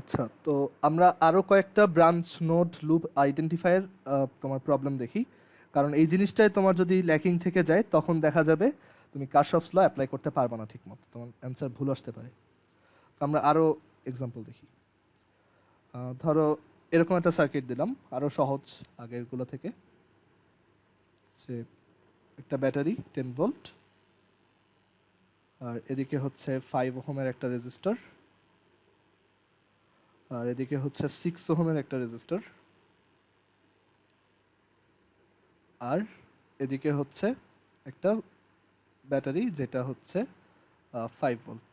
আচ্ছা, তো আমরা আরও কয়েকটা ব্রাঞ্চ নোড লুপ আইডেন্টিফায়ার তোমার প্রবলেম দেখি। কারণ এই জিনিসটাই তোমার যদি ল্যাকিং থেকে যায় তখন দেখা যাবে তুমি কারশফস ল অ্যাপ্লাই করতে পারবে না ঠিকমতো, তোমার অ্যান্সার ভুল আসতে পারে। তো আমরা আরও এক্সাম্পল দেখি। ধরো এরকম একটা সার্কিট দিলাম, আরও সহজ আগেরগুলো থেকে, যে একটা ব্যাটারি 10 ভোল্ট, আর এদিকে হচ্ছে 5 ওহমের একটা রেজিস্টার, আর এদিকে হচ্ছে 6 ওহমের একটা রেজিস্টার, আর এদিকে হচ্ছে একটা ব্যাটারি যেটা হচ্ছে 5 ভোল্ট।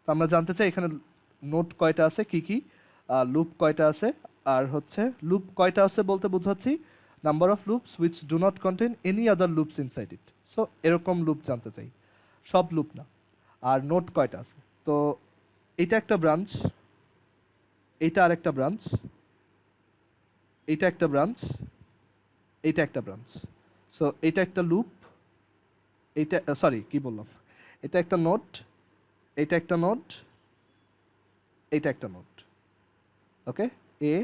তো আমরা জানতে চাই এখানে নোড কয়টা আছে, কি কি লুপ কয়টা আছে, আর হচ্ছে লুপ কয়টা আছে বলতে বোঝাচ্ছি number of loops which do not contain any other loops inside it. So এরকম লুপ জানতে চাই, সব লুপ না। আর নোড কয়টা আছে, তো এইটা একটা ব্রাঞ্চ, এইটা আরেকটা ব্রাঞ্চ, এইটা একটা ব্রাঞ্চ, এইটা একটা ব্রাঞ্চ। সো এইটা একটা লুপ, এইটা সরি কি বললাম, এটা একটা নোড, এইটা একটা নোড, এইটা একটা নোড। ওকে, এ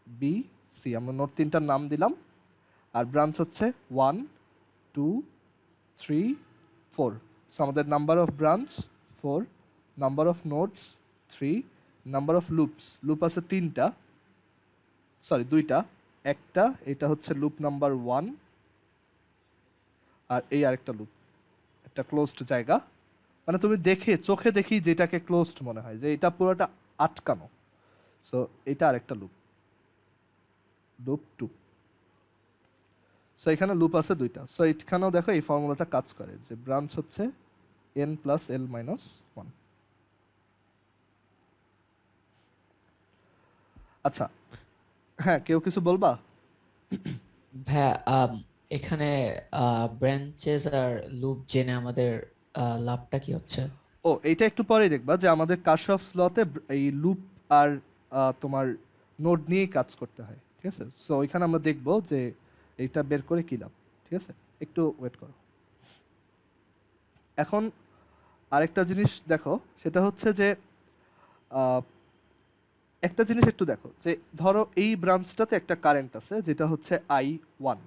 বি সি, আমরা নোড তিনটার নাম দিলাম। আর ব্রাঞ্চ হচ্ছে 1 2 3 4। সো আমাদের number of branch 4, number of nodes 3, number of loops, loop আছে তিনটা, সরি দুইটা, একটা এটা হচ্ছে লুপ নাম্বার 1, আর এই আরেকটা লুপ, একটা ক্লোজড জায়গা, মানে তুমি দেখে চোখে দেখি যেটাকে ক্লোজড মনে হয় যে এটা পুরোটা আটকানো। সো এটা আরেকটা লুপ, লুপ 2। সো এখানে লুপ আছে দুইটা। সো এখানেও দেখো এই ফর্মুলাটা কাজ করে যে ব্রাঞ্চ হচ্ছে n প্লাস এল মাইনাস 1। আচ্ছা, হ্যাঁ কেউ কিছু বলবা? হ্যাঁ, এখানে ব্রাঞ্চেস আর লুপ জেনে আমাদের লাভটা কি হচ্ছে? ও এইটা একটু পরেই দেখবা যে আমাদের কারশফস লতে এই লুপ আর তোমার নোড নিয়েই কাজ করতে হয়, ঠিক আছে? সো ওইখানে আমরা দেখবো যে এইটা বের করে কী লাভ, ঠিক আছে? একটু ওয়েট করো। এখন আরেকটা জিনিস দেখো, সেটা হচ্ছে যে আহ, একটা জিনিস একটু দেখো যে ধরো এই ব্রাঞ্চটাতে একটা কারেন্ট আছে যেটা হচ্ছে I1,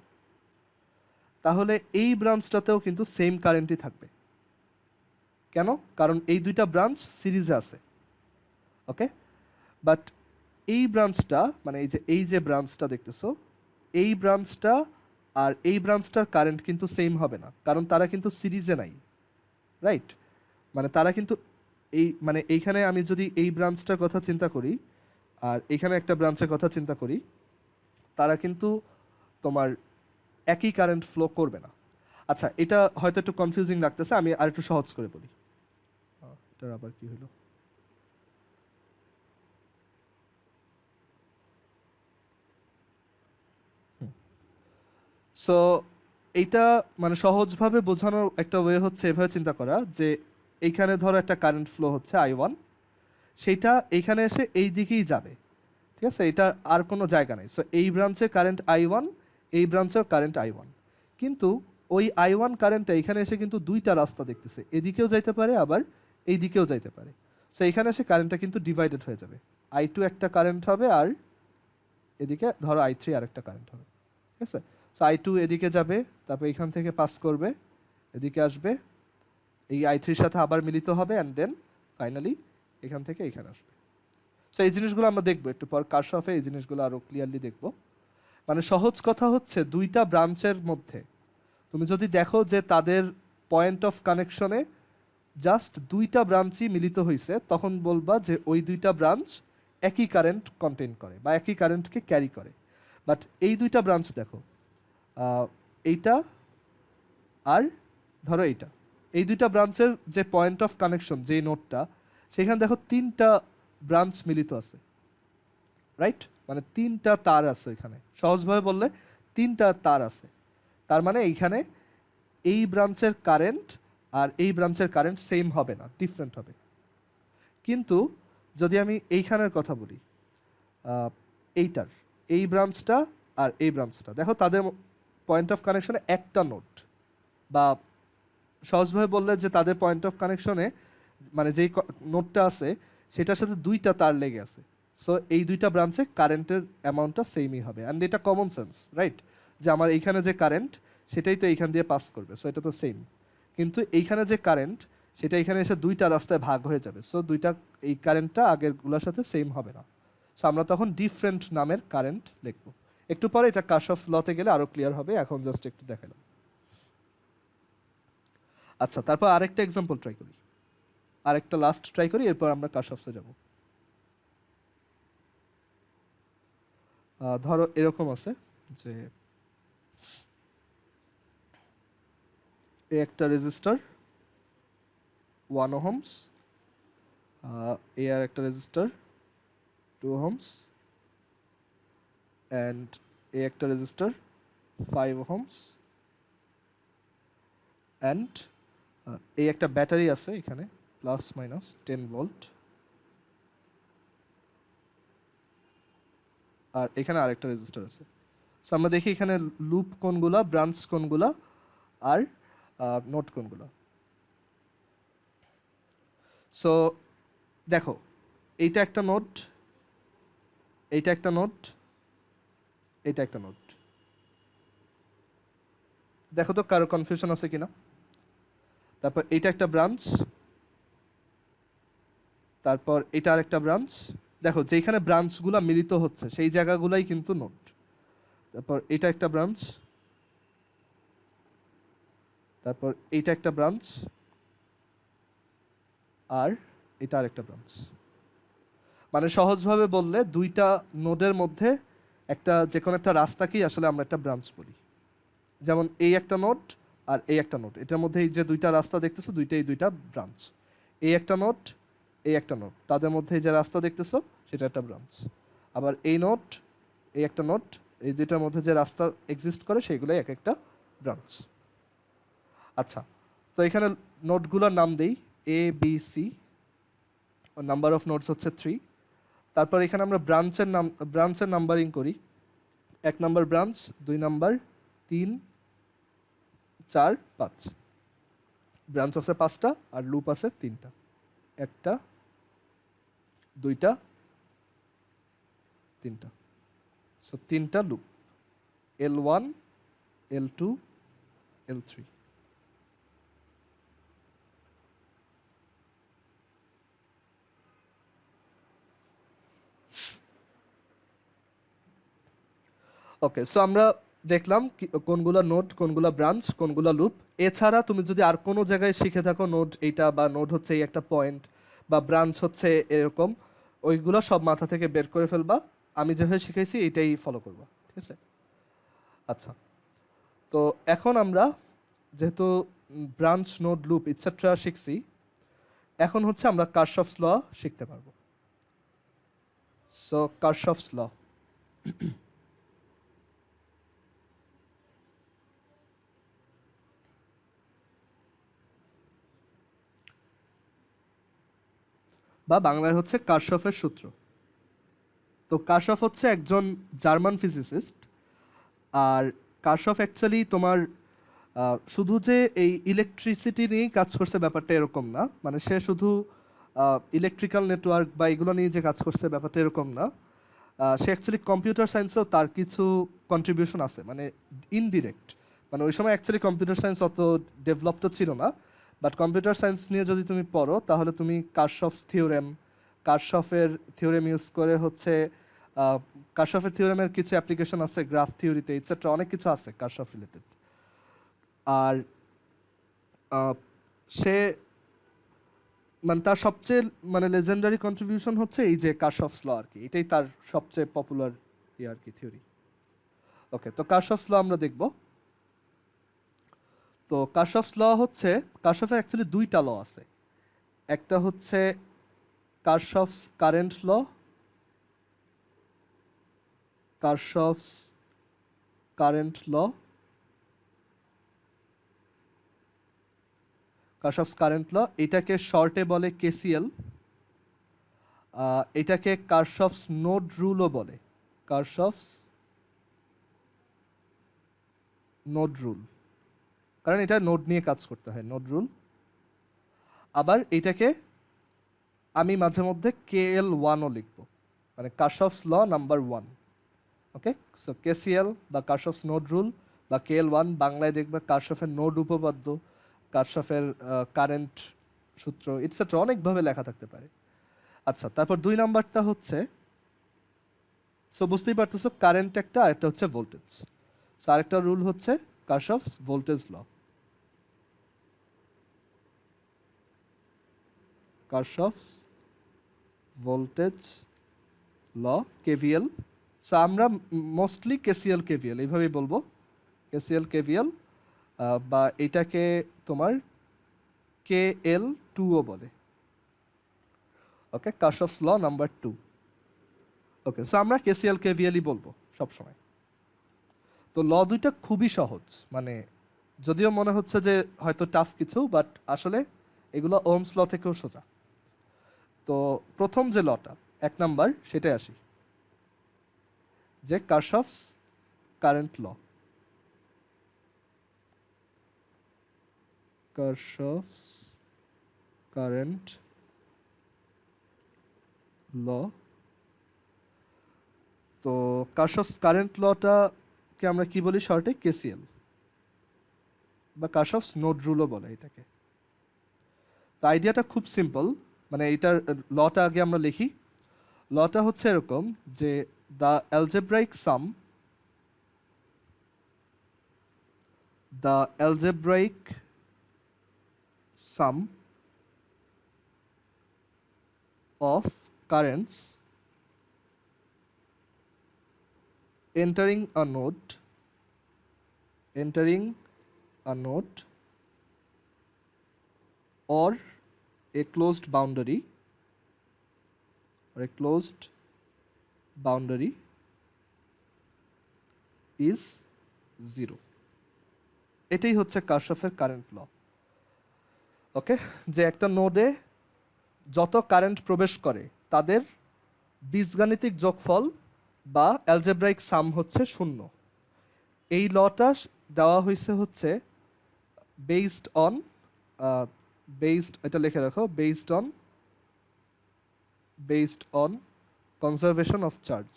তাহলে এই ব্রাঞ্চটাতেও কিন্তু সেম কারেন্টই থাকবে। কেন? কারণ এই দুইটা ব্রাঞ্চ সিরিজে আছে। ওকে, বাট এই ব্রাঞ্চটা, মানে এই যে ব্রাঞ্চটা দেখতেছো, এই ব্রাঞ্চটা আর এই ব্রাঞ্চটার কারেন্ট কিন্তু সেম হবে না, কারণ তারা কিন্তু সিরিজে নাই, রাইট? মানে তারা কিন্তু এই, মানে এইখানে আমি যদি এই ব্রাঞ্চটার কথা চিন্তা করি আর এখানে একটা ব্রাঞ্চের কথা চিন্তা করি, তারা কিন্তু তোমার একই কারেন্ট ফ্লো করবে না। আচ্ছা, এটা হয়তো একটু কনফিউজিং লাগতেছে, আমি আর একটু সহজ করে বলি। এটার আবার কি হলো? সো এইটা মানে সহজভাবে বোঝানোর একটা ওয়ে হচ্ছে এভাবে চিন্তা করা যে এইখানে ধরো একটা কারেন্ট ফ্লো হচ্ছে I1, সেইটা এইখানে এসে এই দিকেই যাবে, ঠিক আছে? এটা আর কোনো জায়গা নেই। সো এই ব্রাঞ্চে কারেন্ট I1, এই ব্রাঞ্চেও কারেন্ট I1, কিন্তু ওই I1 কারেন্টটা এখানে এসে কিন্তু দুইটা রাস্তা দেখতেছে, এদিকেও যাইতে পারে আবার এই দিকেও যাইতে পারে। সো এখানে এসে কারেন্টটা কিন্তু ডিভাইডেড হয়ে যাবে, I2 একটা কারেন্ট হবে আর এদিকে ধরো I3 আরেকটা কারেন্ট হবে, ঠিক আছে? সো I2 এদিকে যাবে, তারপর এখান থেকে পাস করবে, এদিকে আসবে, এই I3-র সাথে আবার মিলিত হবে, অ্যান্ড দেন ফাইনালি এখান থেকে এখানে আসবে। সো এই জিনিসগুলো আমরা দেখবো একটু পর, কারশফে এই জিনিসগুলো আরও ক্লিয়ারলি দেখবো। মানে সহজ কথা হচ্ছে দুইটা ব্রাঞ্চের মধ্যে তুমি যদি দেখো যে তাদের পয়েন্ট অফ কানেকশনে জাস্ট দুইটা ব্রাঞ্চই মিলিত হয়েছে, তখন বলবা যে ওই দুইটা ব্রাঞ্চ একই কারেন্ট কন্টেইন করে বা একই কারেন্টকে ক্যারি করে। বাট এই দুইটা ব্রাঞ্চ দেখো, এইটা আর ধরো এইটা, এই দুইটা ব্রাঞ্চের যে পয়েন্ট অফ কানেকশন, যে নোটটা, সেখানে দেখো তিনটা ব্রাঞ্চ মিলিত আছে, রাইট? মানে তিনটা তার আছে এখানে, সহজভাবে বললে তিনটা তার আছে। তার মানে এইখানে এই ব্রাঞ্চের কারেন্ট আর এই ব্রাঞ্চের কারেন্ট সেম হবে না, ডিফারেন্ট হবে। কিন্তু যদি আমি এইখানের কথা বলি, এইটার, এই ব্রাঞ্চটা আর এই ব্রাঞ্চটা, দেখো তাদের পয়েন্ট অফ কানেকশনে একটা নোট, বা সহজভাবে বললে যে তাদের পয়েন্ট অফ কানেকশনে মানে যেই নোটটা আছে সেটার সাথে দুইটা তার লেগে আছে, সো এই দুইটা ব্রাঞ্চে কারেন্টের অ্যামাউন্টটা সেমই হবে, অ্যান্ড এটা কমন সেন্স, রাইট? যে আমার এইখানে যে কারেন্ট সেটাই তো এইখান দিয়ে পাস করবে, সো এটা তো সেম। কিন্তু এইখানে যে কারেন্ট সেটা এখানে এসে দুইটা রাস্তায় ভাগ হয়ে যাবে, সো দুইটা এই কারেন্টটা আগেরগুলোর সাথে সেম হবে না, সো আমরা তখন ডিফারেন্ট নামের কারেন্ট লিখবো। একটু পরে এটা কার্শফ লতে গেলে আরো ক্লিয়ার হবে, এখন জাস্ট একটু দেখালাম। আচ্ছা, তারপর আরেকটা এক্সাম্পল ট্রাই করি, আরেকটা লাস্ট ট্রাই করি, এরপর আমরা কার্শফসে যাব। ধরো এরকম আছে যে এ একটা রেজিস্টার 1 ওহমস, এ আর একটা রেজিস্টার 2 ওহমস, অ্যান্ড এ একটা রেজিস্টার 5 ওহমস, অ্যান্ড এই একটা ব্যাটারি আছে এখানে প্লাস মাইনাস 10 ভোল্ট, আর এখানে আরেকটা রেজিস্টার আছে। সো আমরা দেখি এখানে লুপ কোনগুলা, ব্রাঞ্চ কোনগুলা, আর নোট কোনগুলা। সো দেখো, এইটা একটা নোট, এইটা একটা নোট, এইটা একটা নোট। দেখো তো কারো কনফিউশন আছে কিনা। তারপর এইটা একটা ব্রাঞ্চ, তারপর এটা আরেকটা ব্রাঞ্চ। দেখো যেখানে ব্রাঞ্চগুলো মিলিত হচ্ছে সেই জায়গাগুলাই কিন্তু নোট। তারপর এটা একটা ব্রাঞ্চ, তারপর এইটা একটা ব্রাঞ্চ, আর এটা আরেকটা ব্রাঞ্চ। মানে সহজভাবে বললে দুইটা নোডের মধ্যে একটা যে কোনো একটা রাস্তাকেই আসলে আমরা একটা ব্রাঞ্চ বলি। যেমন এই একটা নোড আর এই একটা নোড, এটার মধ্যে এই যে দুইটা রাস্তা দেখতেছো দুইটাই দুইটা ব্রাঞ্চ। এই একটা নোড, এই একটা নোড, তাদের মধ্যে যে রাস্তা দেখতেছো সেটা একটা ব্রাঞ্চ। আবার এই নোড, এই একটা নোড, এই দুইটার মধ্যে যে রাস্তা এক্সিস্ট করে সেইগুলোই এক একটা ব্রাঞ্চ। আচ্ছা, তো এখানে নোডগুলোর নাম দেই A B C, number of nodes হচ্ছে 3। তারপর এখানে আমরা ব্রাঞ্চের নাম্বারিং করি, 1 নাম্বার ব্রাঞ্চ, 2 নাম্বার, 3, 4, 5। ব্রাঞ্চ আছে 5টা আর লুপ আছে 3টা, 1টা, 2টা, 3টা। সো 3টা লুপ, L1, L2, L3। ওকে, সো আমরা দেখলাম কোনগুলা নোড, কোনগুলা ব্রাঞ্চ, কোনগুলা লুপ। এছাড়া তুমি যদি আর কোনো জায়গায় শিখে থাকো নোড এইটা, বা নোড হচ্ছে এই একটা পয়েন্ট, বা ব্রাঞ্চ হচ্ছে এরকম, ওইগুলো সব মাথা থেকে বের করে ফেলবা। আমি যেভাবে শিখেছি এইটাই ফলো করবা, ঠিক আছে? আচ্ছা, তো এখন আমরা যেহেতু ব্রাঞ্চ, নোড, লুপ ইটসেট্রা শিখছি, এখন হচ্ছে আমরা কার্শফস ল শিখতে পারবো। সো কার্শফস ল, বা বাংলায় হচ্ছে কার্শফের সূত্র। তো কার্শফ হচ্ছে একজন জার্মান ফিজিসিস্ট। আর কার্শফ অ্যাকচুয়ালি তোমার শুধু যে এই ইলেকট্রিসিটি নিয়েই কাজ করছে ব্যাপারটা এরকম না, মানে সে শুধু ইলেকট্রিক্যাল নেটওয়ার্ক বা এগুলো নিয়ে যে কাজ করছে ব্যাপারটা এরকম না। সে অ্যাকচুয়ালি কম্পিউটার সায়েন্সেও তার কিছু কন্ট্রিবিউশন আছে, মানে ইনডিরেক্ট। মানে ওই সময় অ্যাকচুয়ালি কম্পিউটার সায়েন্স অত ডেভেলপ তো ছিল না, বাট কম্পিউটার সায়েন্স নিয়ে যদি তুমি পড়ো তাহলে তুমি কার্শফস থিওরেম, কার্শফের থিওরেম ইউজ করে হচ্ছে কার্শফের থিওরেমের কিছু অ্যাপ্লিকেশন আছে গ্রাফ থিওরিতে, ইটসেট্রা অনেক কিছু আছে কার্শফ রিলেটেড। আর সে মানে তার সবচেয়ে মানে লেজেন্ডারি কন্ট্রিবিউশন হচ্ছে এই যে কার্শফস ল আর কি, এটাই তার সবচেয়ে পপুলার ইয়ে আর কি থিওরি। ওকে, তো কার্শফস ল আমরা দেখব। তো কার্শফস ল হচ্ছে, কার্শফের অ্যাকচুয়ালি দুইটা ল আছে। একটা হচ্ছে Kirchhoff's current law, Kirchhoff's current law, Kirchhoff's current law, এটাকে শর্টে বলে কেসিএল। এটাকে কার্শফস নোড রুলও বলে, কার্শফস নোড রুল, কারণ এটা নোড নিয়ে কাজ করতে হয়, নোড রুল। আবার এটাকে আমি মাঝে মধ্যে KL1ও লিখবো, মানে কার্শফস ল নাম্বার 1। ওকে, সো KCL বা কার্শফস নোড রুল বা KL1, বাংলায় দেখবে কার্শফের নোড উপপাদ্য, কার্শফের কারেন্ট সূত্র, ইটসেট্রা, অনেকভাবে লেখা থাকতে পারে। আচ্ছা, তারপর 2 নাম্বারটা হচ্ছে, সো বুঝতেই পারতেছো কারেন্ট একটা, আরেকটা হচ্ছে ভোল্টেজ। সো আরেকটা রুল হচ্ছে Kirchhoff's voltage law, Kirchhoff's voltage law, KVL। So আমরা মোস্টলি KCL KVL এইভাবেই বলবো, KCL KVL, বা এটাকে তোমার KL2ও বলে। ওকে, কার্শফস ল নাম্বার 2। ওকে, সো আমরা KCL KVLই বলবো সবসময়। তো ল দুইটা খুবই সহজ, মানে যদিও মনে হচ্ছে যে হয়তো টাফ কিছু, বাট আসলে এগুলো ওহমস ল থেকেও সোজা। তো প্রথম যে লটা 1 নাম্বার, সেটাই আসি, যে কার্শফস কারেন্ট ল, কার্শফস কারেন্ট ল। তো কার্শফস কারেন্ট লটাকে আমরা কি বলি শর্টে? KCL বা কার্শফস নোড রুলও বলে এটাকে। তো আইডিয়াটা খুব সিম্পল, মানে এটার লটা আগে আমরা লিখি। লটা হচ্ছে এরকম যে the algebraic sum, the algebraic sum of currents entering a node, or a closed boundary, is 0। এটাই হচ্ছে কার্শফের কারেন্ট ল। ওকে, যে একটা নোডে যত কারেন্ট প্রবেশ করে তাদের বীজগাণিতিক যোগফল বা অ্যালজেব্রাইক সাম হচ্ছে 0। এই লটা দেওয়া হয়েছে হচ্ছে এটা লিখে রাখো, based on conservation of charge.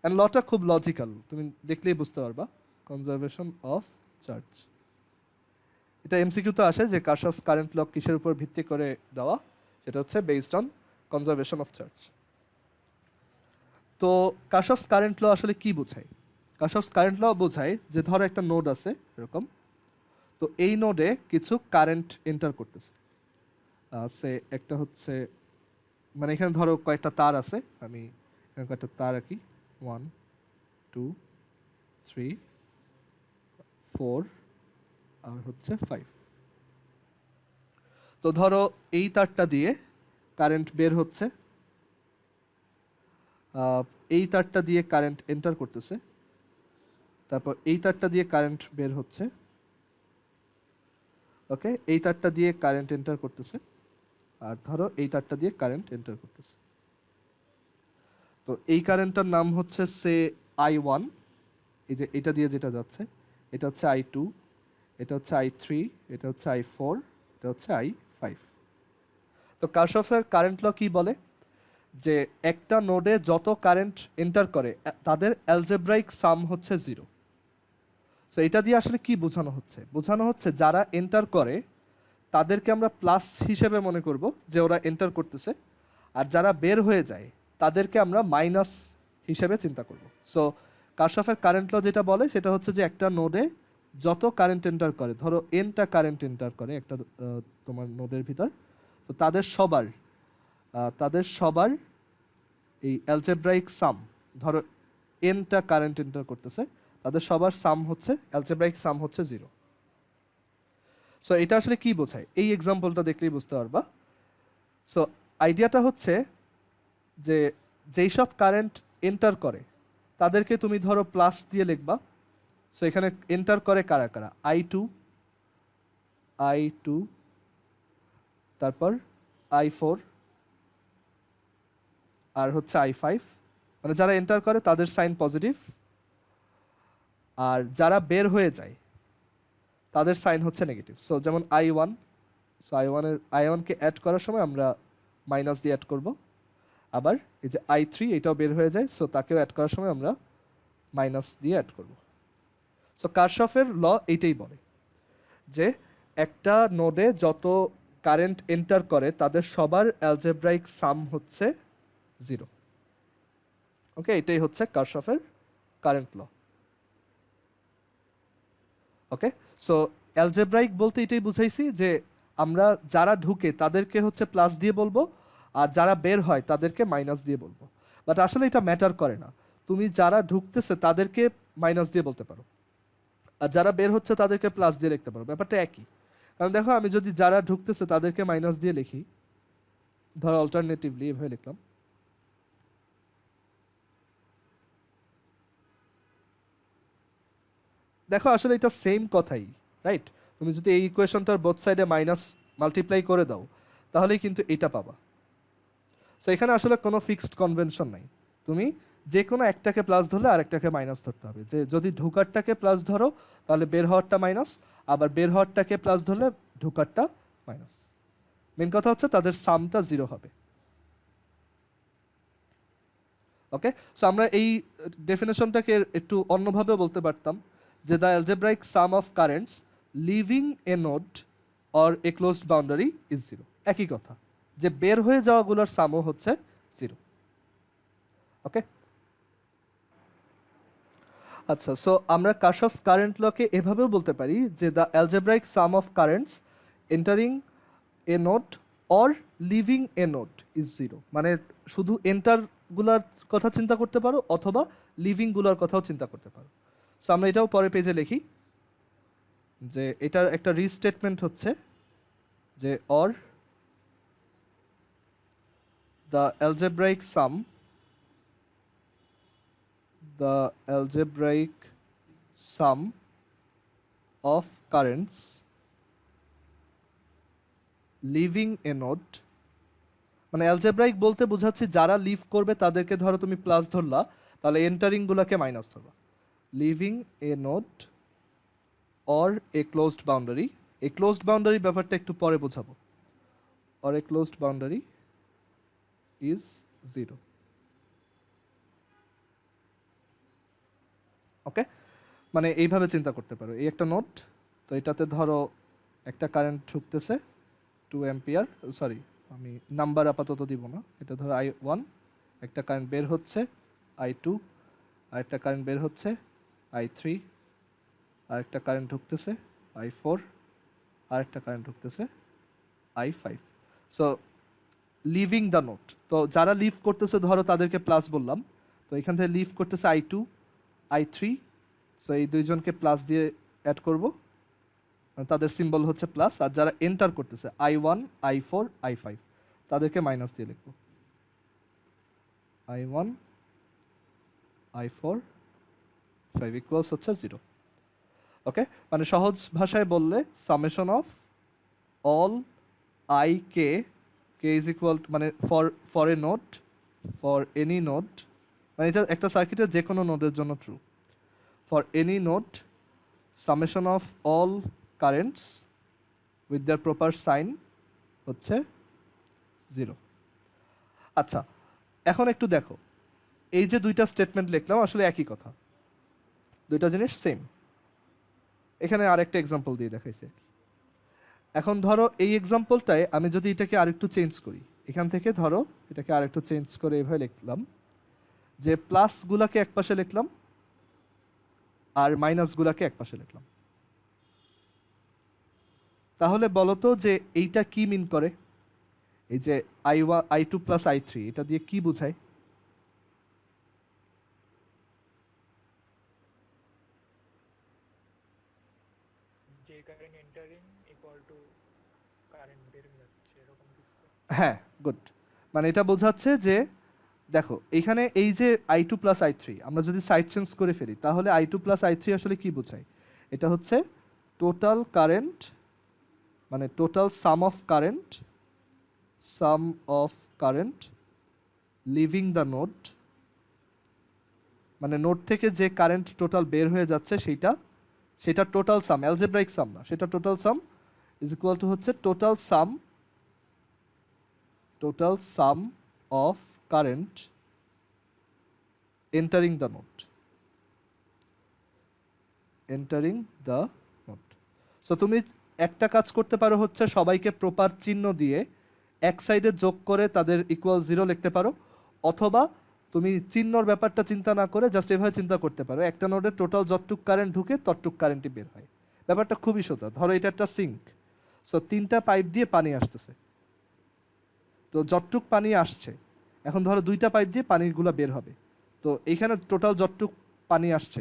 And লটা খুব লজিক্যাল, তুমি দেখলেই বুঝতে পারবা, কনজারভেশন অফ চার্জ। এটা MCQ তো আসে যে কার্শফস কারেন্ট ল কিসের উপর ভিত্তি করে দেওয়া, সেটা হচ্ছে based on conservation of charge. তো কার্শফস কারেন্ট ল আসলে কি বোঝায়? কার্শফস কারেন্ট ল বোঝায় যে ধরো একটা নোড আছে এরকম, তো এই নোডে কিছু কারেন্ট এন্টার করতেছে। সে একটা হচ্ছে, মানে এখানে ধরো কয়েকটা তার আছে, আমি এখানে কয়েকটা তার আঁকি, 1 2 3 4 আর হচ্ছে 5। তো ধরো এই তারটা দিয়ে কারেন্ট বের হচ্ছে, এই তারটা দিয়ে কারেন্ট এন্টার করতেছে, তারপর এই তারটা দিয়ে কারেন্ট বের হচ্ছে। ওকে, এই তারটা দিয়ে কারেন্ট এন্টার করতেছে, আর ধরো এই তারটা দিয়ে কারেন্ট এন্টার করতেছে। তো এই কারেন্টটার নাম হচ্ছে সে I1, এই যে এটা দিয়ে যেটা যাচ্ছে, এটা হচ্ছে I2, এটা হচ্ছে I3, এটা হচ্ছে I4, এটা হচ্ছে I5। তো কার্শফের কারেন্ট ল কি বলে? যে একটা নোডে যত কারেন্ট এন্টার করে তাদের অ্যালজেব্রাইক সাম হচ্ছে 0। সো এটা দিয়ে আসলে কি বোঝানো হচ্ছে? বোঝানো হচ্ছে যারা এন্টার করে তাদেরকে আমরা প্লাস হিসেবে মনে করব যে ওরা এন্টার করতেছে, আর যারা বের হয়ে যায় তাদেরকে আমরা মাইনাস হিসেবে চিন্তা করব। সো কার্শফের কারেন্ট ল যেটা বলে সেটা হচ্ছে যে একটা নোডে যত কারেন্ট এন্টার করে, ধরো এনটা কারেন্ট এন্টার করে একটা তোমার নোডের ভিতর, তো তাদের সবার এই অ্যালজেব্রাইক সাম, ধরো এনটা কারেন্ট এন্টার করতেছে, তাদের সবার সাম হচ্ছে, অ্যালজেব্রাইক সাম হচ্ছে 0। সো এটা আসলে কি বোঝায়? এই এক্সাম্পলটা দেখলেই বুঝতে পারবা। সো আইডিয়াটা হচ্ছে যে যেই সব কারেন্ট এন্টার করে তাদেরকে তুমি ধরো প্লাস দিয়ে লিখবা। সো এখানে এন্টার করে কারা কারা? I2, তারপর I4 আর হচ্ছে I5, মানে যারা এন্টার করে তাদের সাইন পজিটিভ, আর যারা বের হয়ে যায় তাদের সাইন হচ্ছে নেগেটিভ। সো যেমন I1, সো I1কে অ্যাড করার সময় আমরা মাইনাস দিয়ে অ্যাড করব, আবার এই যে i3 এটাও বের হয়ে যায়, সো তাকেও অ্যাড করার সময় আমরা মাইনাস দিয়ে অ্যাড করব। সো কারশফের ল এইটাই বলে যে একটা নোডে যত কারেন্ট এন্টার করে তাদের সবার অ্যালজেব্রাইক সাম হচ্ছে 0। ওকে, এটাই হচ্ছে কারশফের কারেন্ট ল। ওকে, সো অ্যালজেব্রাইক বলতে এটাই বুঝাইছি যে আমরা যারা ঢুকে তাদেরকে হচ্ছে প্লাস দিয়ে বলবো, আর যারা বের হয় তাদেরকে মাইনাস দিয়ে বলবো। বাট আসলে এটা ম্যাটার করে না, তুমি যারা ঢুকতেছে তাদেরকে মাইনাস দিয়ে বলতে পারো, আর যারা বের হচ্ছে তাদেরকে প্লাস দিয়ে লিখতে পারো, ব্যাপারটা একই। কারণ দেখো, আমি যদি যারা ঢুকতেছে তাদেরকে মাইনাস দিয়ে লিখি, ধরো অল্টারনেটিভলি এভাবে লিখলাম, দেখো আসলে এটা সেম কথাই, রাইট? তুমি যদি এই ইকুয়েশনটার বোথ সাইডে মাইনাস মাল্টিপ্লাই করে দাও তাহলেই কিন্তু এটা পাবা। সো এখানে আসলে কোনো ফিক্সড কনভেনশন নাই, তুমি যে কোনো একটাকে প্লাস ধরলে আরেকটাকে মাইনাস ধরতে হবে। যে যদি ঢুকারটাকে প্লাস ধরো তাহলে বের হওয়ারটা মাইনাস, আবার বের হওয়ারটাকে প্লাস ধরলে ঢুকারটা মাইনাস। মেন কথা হচ্ছে তাদের সামটা 0 হবে। ওকে, সো আমরা এই ডেফিনেশনটাকে একটু অন্যভাবে বলতে পারতাম যে the algebraic sum of currents leaving a node or a closed boundary is 0। একই কথা, যে বের হয়ে যাওয়াগুলোর সামও হচ্ছে 0। ওকে, আচ্ছা, সো আমরা কারশফস কারেন্ট লকে এভাবেও বলতে পারি যে the algebraic sum of currents entering a node or leaving a node is 0। মানে শুধু এন্টারগুলার কথা চিন্তা করতে পারো অথবা লিভিংগুলোর কথাও চিন্তা করতে পারো। সো আমরা এটাও পরের পেজে লিখি যে এটার একটা রিস্টেটমেন্ট হচ্ছে যে or the algebraic sum of currents leaving a node, মানে অ্যালজেব্রাইক বলতে বোঝাচ্ছে যারা লিভ করবে তাদেরকে ধরো তুমি প্লাস ধরলা, তাহলে এন্টারিং গুলাকে মাইনাস ধরবা। Living a node or a closed boundary, এই ক্লোজড বাউন্ডারি ব্যাপারটা একটু পরে বোঝাবো। Or a closed boundary is 0। ওকে, মানে এইভাবে চিন্তা করতে পারো, এই একটা নোড, তো এটাতে ধরো একটা কারেন্ট ঢুকতেছে 2 অ্যাম্পিয়ার, সরি আমি নাম্বার আপাতত দিব না, এটা ধরো i1, একটা কারেন্ট বের হচ্ছে i2, আরেকটা কারেন্ট বের হচ্ছে i3, আরেকটা কারেন্ট ঢুকতেছে i4, আরেকটা কারেন্ট ঢুকতেছে i5। So living the node, তো যারা লিভ করতেছে ধরো তাদেরকে প্লাস বললাম, তো এখান থেকে লিভ করতেছে i2, i3, সো এই দুইজনকে প্লাস দিয়ে অ্যাড করব, তাদের সিম্বল হচ্ছে প্লাস। আর যারা এন্টার করতেছে i1, i4, i5, তাদেরকে মাইনাস দিয়ে লিখব, i1, i4, 5 ইকুয়ালস হচ্ছে 0। ওকে, মানে সহজ ভাষায় বললে summation of all i k is equal, মানে for a node, for any node, মানে এটা একটা সার্কিটের যে কোনো নোডের জন্য true. For any node summation of all currents with their proper sign হচ্ছে 0। আচ্ছা, এখন একটু দেখো, এই যে দুইটা স্টেটমেন্ট লিখলাম আসলে একই কথা, দুইটা জিনিস সেম। এখানে আরেকটা এক্সাম্পল দিয়ে দেখাইছি আর কি। এখন ধরো এই এক্সাম্পলটায় আমি যদি এটাকে আরেকটু চেঞ্জ করি, এখান থেকে ধরো এটাকে আরেকটু চেঞ্জ করে এভাবে লিখলাম যে প্লাসগুলাকে একপাশে লিখলাম আর মাইনাসগুলাকে একপাশে লিখলাম, তাহলে বলো তো যে এইটা কি মিন করে? এই যে i1, i2 প্লাস i3, এটা দিয়ে কি বোঝায়? যে current entering equal to current বের হয়ে যাচ্ছে এরকম কিছু। হ্যাঁ, গুড। মানে এটা বোঝাচ্ছে যে দেখো এইখানে এই যে i2 প্লাস i3 আমরা যদি সাইড চেঞ্জ করে ফেলি তাহলে i2 প্লাস i3 আসলে কি বোঝায়? এটা হচ্ছে টোটাল কারেন্ট, মানে total some of current living the node, মানে নোড থেকে যে কারেন্ট টোটাল বের হয়ে যাচ্ছে সেটা টোটাল সাম, অ্যালজেব্রাইক সাম না, সেটা total sum is equal to হচ্ছে total sum total sum of current entering the node. Entering the node. So তুমি একটা কাজ করতে পারো হচ্ছে সবাইকে প্রপার চিহ্ন দিয়ে এক সাইডে যোগ করে তাদের ইকুয়াল 0 লিখতে পারো, অথবা তুমি চিহ্নর ব্যাপারটা চিন্তা না করে জাস্ট এভাবে চিন্তা করতে পারো একটা নোডে টোটাল যতটুক কারেন্ট ঢুকে ততটুক কারেন্টই বের হয়। ব্যাপারটা খুবই সোজা। ধরো এটা একটা সিঙ্ক, সো 3টা পাইপ দিয়ে পানি আসতেছে, তো যতটুক পানি আসছে, এখন ধরো 2টা পাইপ দিয়ে পানিগুলো বের হবে, তো এইখানে টোটাল যতটুক পানি আসছে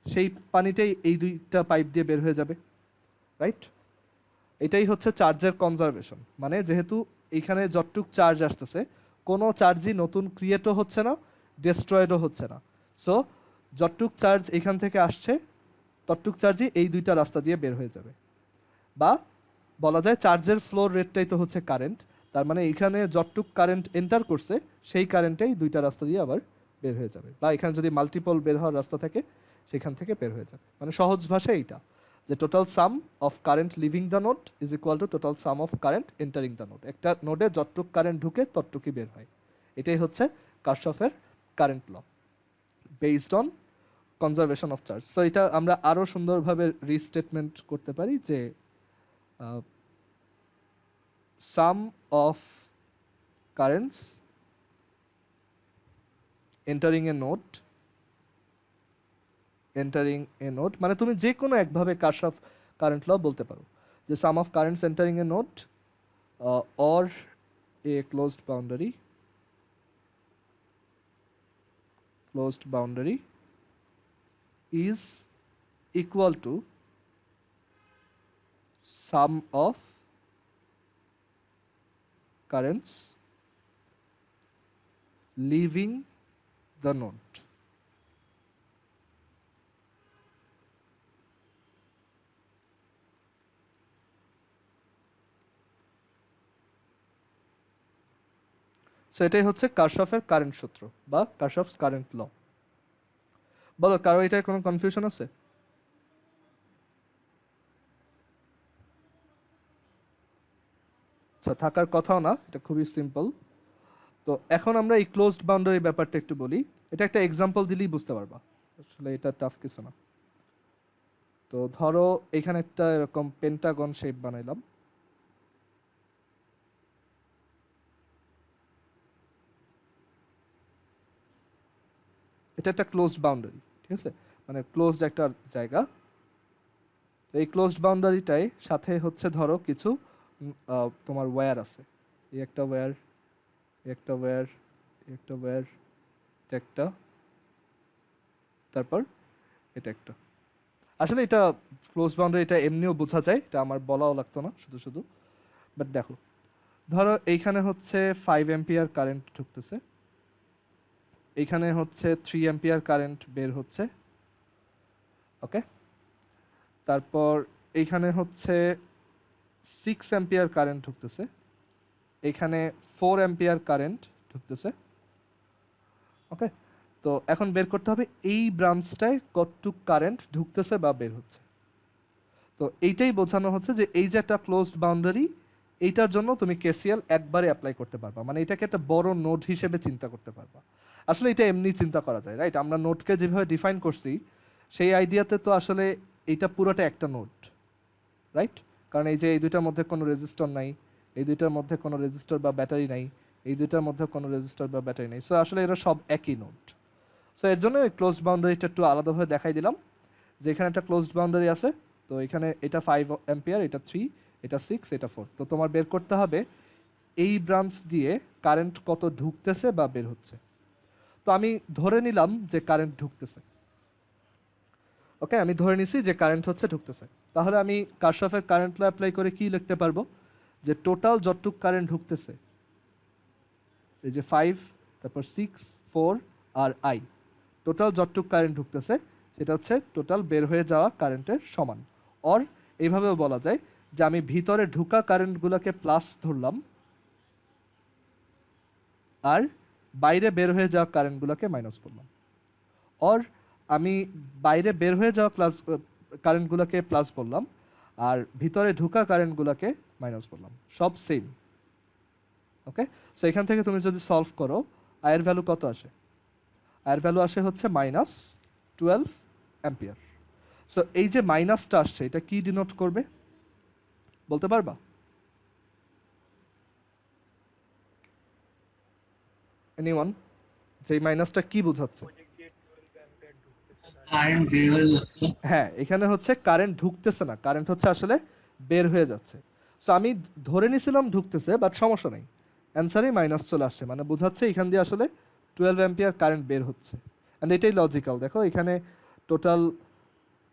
সেই পানিটাই এই 2টা পাইপ দিয়ে বের হয়ে যাবে, রাইট? এটাই হচ্ছে চার্জের কনজারভেশন। মানে যেহেতু এইখানে যতটুক চার্জ আসতেছে কোনো চার্জই নতুন ক্রিয়েটও হচ্ছে না, ডেস্ট্রয়েডও হচ্ছে না, সো যতটুক চার্জ এখান থেকে আসছে ততটুক চার্জই এই 2টা রাস্তা দিয়ে বের হয়ে যাবে। বা বলা যায় চার্জের ফ্লোর রেটটাই তো হচ্ছে কারেন্ট, তার মানে এখানে যতটুক কারেন্ট এন্টার করছে সেই কারেন্টেই 2টা রাস্তা দিয়ে আবার বের হয়ে যাবে। বা এখানে যদি মাল্টিপল বের হওয়ার রাস্তা থাকে সেখান থেকে বের হয়ে যাবে। মানে সহজ ভাষায় এইটা যে total some of current living the node is equal two total some of current entering the node. একটা নোডে যতটুক কারেন্ট ঢুকে ততটুকুই বের হয়। এটাই হচ্ছে কারশফের current law based on conservation of charge. So এটা আমরা আরও সুন্দরভাবে রিস্টেটমেন্ট করতে পারি যে sum of currents entering a node মানে তুমি যে কোনো একভাবে কারশফ কারেন্ট ল বলতে পারো যে sum of currents entering a node or a closed boundary is equal to sum of currents leaving the node. So এটাই হচ্ছে কারশফের কারেন্ট সূত্র বা কারশফস কারেন্ট ল। বলো কারো এটায় কোনো কনফিউশন আছে? আচ্ছা, থাকার কথাও না, এটা খুবই সিম্পল। তো এখন আমরা এই ক্লোজড বাউন্ডারি ব্যাপারটা একটু বলি। এটা একটা এক্সাম্পল দিলেই বুঝতে পারবা, আসলে এটা টাফ কিছু না। তো ধরো এখানে একটা এরকম পেন্টাগন শেপ বানাইলাম, এটা একটা ক্লোজড বাউন্ডারি, ঠিক আছে, মানে ক্লোজড একটা জায়গা। তো এই ক্লোজড বাউন্ডারিটায় সাথে হচ্ছে ধরো কিছু তোমার ওয়্যার আছে, এই একটা ওয়্যার, একটা ওয়্যার, একটা ওয়্যার, এটা একটা, তারপর এটা একটা। আসলে এটা ক্লোজ বাউন্ডারি এটা এমনিও বোঝা যায়, এটা আমার বলাও লাগতো না শুধু শুধু। বাট দেখো, ধরো এইখানে হচ্ছে 5 অ্যাম্পিয়ার কারেন্ট ঢুকতেছে, এইখানে হচ্ছে 3 অ্যাম্পিয়ার কারেন্ট বের হচ্ছে, ওকে। তারপর এইখানে হচ্ছে 6 অ্যাম্পিয়ার কারেন্ট ঢুকতেছে, এইখানে 4 অ্যাম্পিয়ার কারেন্ট ঢুকতেছে, ওকে। তো এখন বের করতে হবে এই ব্রাঞ্চটায় কতটুক কারেন্ট ঢুকতেছে বা বের হচ্ছে। তো এইটাই বোঝানো হচ্ছে যে এই যে একটা ক্লোজড বাউন্ডারি, এইটার জন্য তুমি কেসিএল একবারে অ্যাপ্লাই করতে পারবা, মানে এটাকে একটা বড় নোড হিসেবে চিন্তা করতে পারবা। আসলে এটা এমনি চিন্তা করা যায়, রাইট? আমরা নোডকে যেভাবে ডিফাইন করছি সেই আইডিয়াতে তো আসলে এইটা পুরোটা একটা নোড, রাইট? কারণ এই যে এই দুইটার মধ্যে কোনো রেজিস্টর নাই, এই দুইটার মধ্যে কোনো রেজিস্টর বা ব্যাটারি নাই, এই দুইটার মধ্যে কোনো রেজিস্টর বা ব্যাটারি নাই, সো আসলে এরা সব একই নোড। সো এর জন্য ক্লোজড বাউন্ডারিটা একটু আলাদাভাবে দেখাই দিলাম যে এখানে একটা ক্লোজড বাউন্ডারি আছে, তো এখানে এটা 5 অ্যাম্পিয়ার, এটা 3, এটা 6, এটা 4। তো তোমার বের করতে হবে এই ব্রাঞ্চ দিয়ে কারেন্ট কত ঢুকতেছে বা বের হচ্ছে। তো আমি ধরে নিলাম যে কারেন্ট ঢুকতেছে, ওকে, আমি ধরে নিছি যে কারেন্ট হচ্ছে ঢুকতেছে। তাহলে আমি কারশফের কারেন্ট ল অ্যাপ্লাই করে কি লিখতে পারবো যে টোটাল যতটুক কারেন্ট ঢুকতেছে, এই যে 5, তারপর 6, 4 আর আই, টোটাল যতটুক কারেন্ট ঢুকতেছে সেটা হচ্ছে টোটাল বের হয়ে যাওয়া কারেন্টের সমান। অর এইভাবেও বলা যায় যে আমি ভিতরে ঢুকা কারেন্টগুলোকে প্লাস ধরলাম আর বাইরে বের হয়ে যাওয়া কারেন্টগুলোকে মাইনাস করলাম। অর আমি বাইরে বের হয়ে যাওয়া কারেন্টগুলোকে প্লাস বললাম আর ভিতরে ঢুকা কারেন্টগুলোকে মাইনাস করলাম, সব সেম। ওকে, সো এখান থেকে তুমি যদি সলভ করো আয়ের ভ্যালু কত আসে? আয়ের ভ্যালু আসে হচ্ছে -12 অ্যাম্পিয়ার। সো এই যে মাইনাসটা আসছে এটা কি ডিনোট করবে বলতে পারবা? এনিওয়ান, যে মাইনাসটা কি বোঝাচ্ছে? ওদিক দিয়ে 12 অ্যাম্পিয়ার ঢুকতেছে না। কারেন্ট বের হয়ে যাচ্ছে। হ্যাঁ, এখানে হচ্ছে কারেন্ট ঢুকতেছে না, কারেন্ট হচ্ছে আসলে বের হয়ে যাচ্ছে। সো আমি ধরে নিছিলাম ঢুকতেছে, বাট সমস্যা নেই, অ্যান্সারেই মাইনাস চলে আসছে, মানে বোঝাচ্ছে এখান দিয়ে আসলে 12 অ্যাম্পিয়ার কারেন্ট বের হচ্ছে। অ্যান্ড এটাই লজিক্যাল, দেখো এখানে টোটাল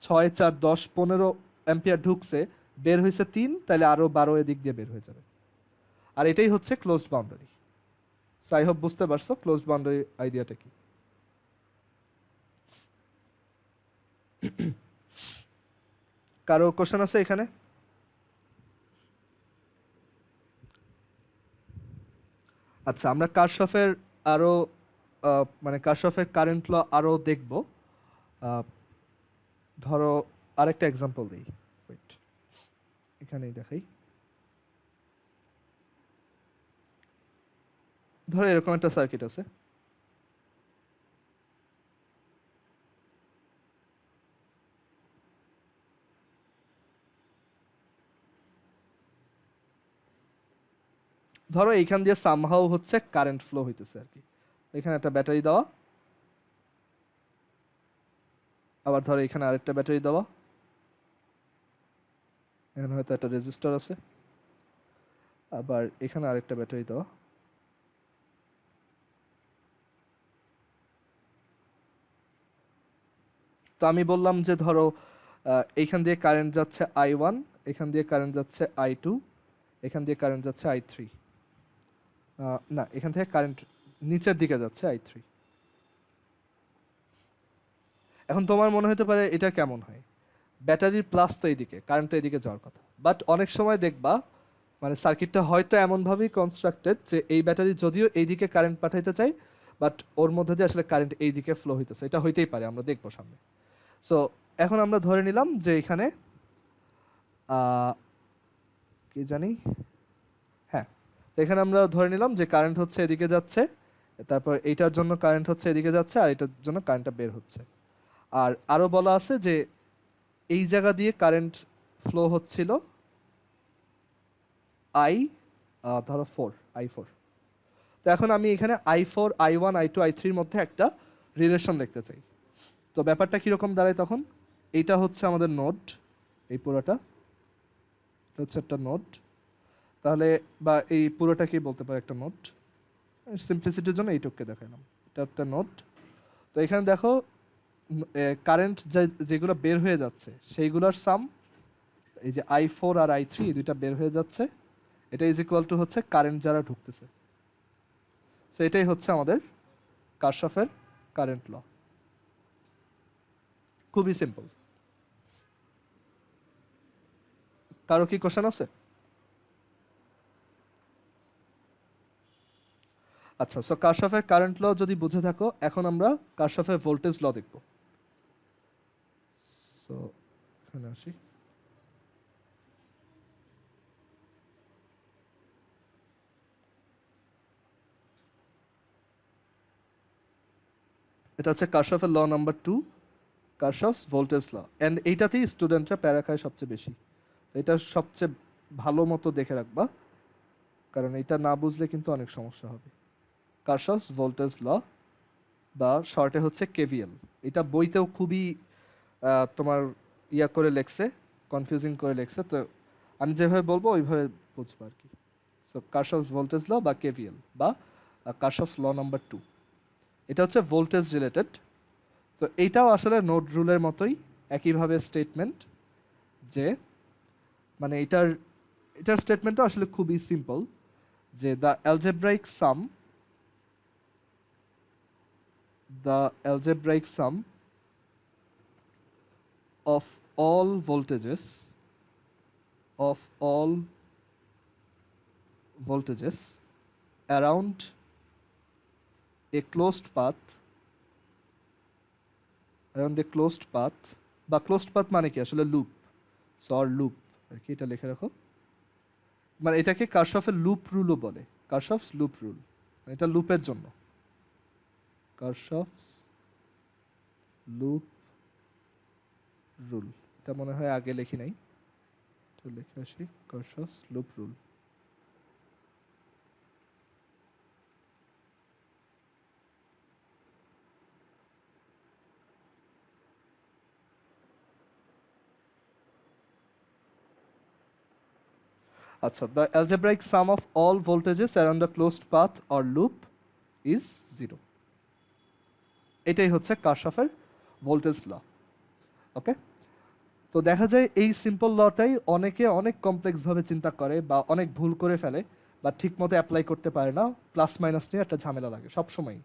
6 4 10 15 অ্যাম্পিয়ার ঢুকছে, বের হয়েছে 3, তাহলে আরও 12 এদিক দিয়ে বের হয়ে যাবে। আর এটাই হচ্ছে closed boundary. So I hope বুঝতে পারছো ক্লোজড বাউন্ডারি আইডিয়াটা কি। কারো কোশ্চেন আছে এখানে? আচ্ছা, আমরা কারশফের আরো মানে কারশফের কারেন্ট ল আরো দেখব। ধরো আরেকটা এক্সাম্পল দিই, ওয়েট, এখানেই দেখাই। ধরো এরকম একটা সার্কিট আছে, ধরো এইখান দিয়ে সামহাউ হচ্ছে কারেন্ট ফ্লো হইতেছে আর কি। এখানে একটা ব্যাটারি দেওয়া, আবার ধরো এখানে আরেকটা ব্যাটারি দেওয়া, এখানে হয়তো একটা রেজিস্টার আছে, আবার এখানে আরেকটা ব্যাটারি দেওয়া। তো আমি বললাম যে ধরো এইখান দিয়ে কারেন্ট যাচ্ছে I1, এখান দিয়ে কারেন্ট যাচ্ছে I2, এখান দিয়ে কারেন্ট যাচ্ছে I3, না এখান থেকে কারেন্ট নিচের দিকে যাচ্ছে I3। এখন তোমার মনে হতে পারে এটা কেমন হয়, ব্যাটারির প্লাস তো এইদিকে, কারেন্ট তো এইদিকে যাওয়ার কথা, বাট অনেক সময় দেখবা মানে সার্কিটটা হয়তো এমনভাবেই কনস্ট্রাক্টেড যে এই ব্যাটারি যদিও এইদিকে কারেন্ট পাঠাইতে চাই, বাট ওর মধ্যে দিয়ে আসলে কারেন্ট এইদিকে ফ্লো হইতেছে, এটা হইতেই পারে, আমরা দেখবো সামনে। সো এখন আমরা ধরে নিলাম যে এখানে কি জানি, হ্যাঁ, তো এখানে আমরা ধরে নিলাম যে কারেন্ট হচ্ছে এদিকে যাচ্ছে, তারপর এইটার জন্য কারেন্ট হচ্ছে এদিকে যাচ্ছে, আর এটার জন্য কারেন্টটা বের হচ্ছে। আর আরও বলা আছে যে এই জায়গা দিয়ে কারেন্ট ফ্লো হচ্ছিল ধরো I4। তো এখন আমি এখানে I4 I1 I2 I3 মধ্যে একটা রিলেশন লিখতে চাই। তো ব্যাপারটা কীরকম দাঁড়ায় তখন, এইটা হচ্ছে আমাদের নোড, এই পুরোটা এটা হচ্ছে একটা নোড, তাহলে বা এই পুরোটাকেই বলতে পারে একটা নোড, সিম্পলিসিটির জন্য এইটুককে দেখালাম, এটা একটা নোড। তো এখানে দেখো কারেন্ট যেগুলো বের হয়ে যাচ্ছে সেইগুলোর সাম, এই যে I4 আর I3 এই দুইটা বের হয়ে যাচ্ছে, এটা ইজ ইকুয়াল টু হচ্ছে কারেন্ট যারা ঢুকতেছে। সো এটাই হচ্ছে আমাদের কারশফের কারেন্ট ল, খুবই সিম্পল। কারো কি কোশ্চেন আছে? আচ্ছা, সো কারশফের কারেন্ট ল যদি বুঝে থাকো, এখন আমরা কারশফের ভোল্টেজ ল দেখব। সো এখানে আসি, এটা হচ্ছে কারশফের ল নাম্বার 2, কারশফস ভোল্টেজ ল। অ্যান্ড এইটাতেই স্টুডেন্টরা প্যারা খায় সবচেয়ে বেশি, এটা সবচেয়ে ভালো মতো দেখে রাখবা, কারণ এটা না বুঝলে কিন্তু অনেক সমস্যা হবে। কারশফস ভোল্টেজ ল বা শর্টে হচ্ছে কেভিএল, এটা বইতেও খুবই তোমার ইয়া করে লেখছে, কনফিউজিং করে লেখছে, তো আমি যেভাবে বলবো ওইভাবে বুঝবো আর কি। সো কারশফস ভোল্টেজ ল বা কেভিএল বা কারশফস ল নাম্বার 2, এটা হচ্ছে ভোল্টেজ রিলেটেড। তো এইটাও আসলে নোড রুলের মতোই একইভাবে স্টেটমেন্ট, যে মানে এটার স্টেটমেন্টটা আসলে খুবই সিম্পল, যে the algebraic sum of all voltages around a closed path বা ক্লোজড পাথ মানে কি আসলে লুপ, লুপ আর কি, এটা লিখে রাখো, মানে এটাকে কারশফের লুপ রুলও বলে, কারশফস লুপ রুল, এটা লুপের জন্য। কারশফস লুপ রুল, এটা মনে হয় আগে লিখি নাই, তো লিখে আসি কারশফস লুপ রুল। আচ্ছা, the algebraic sum of all voltages around a closed path or loop is 0. এটাই হচ্ছে কারশফের ভোল্টেজ ল। ওকে, তো দেখা যায় এই সিম্পল লটাই অনেকে অনেক কমপ্লেক্সভাবে চিন্তা করে বা অনেক ভুল করে ফেলে বা ঠিকমতো অ্যাপ্লাই করতে পারে না, প্লাস মাইনাস নিয়ে একটা ঝামেলা লাগে সবসময়।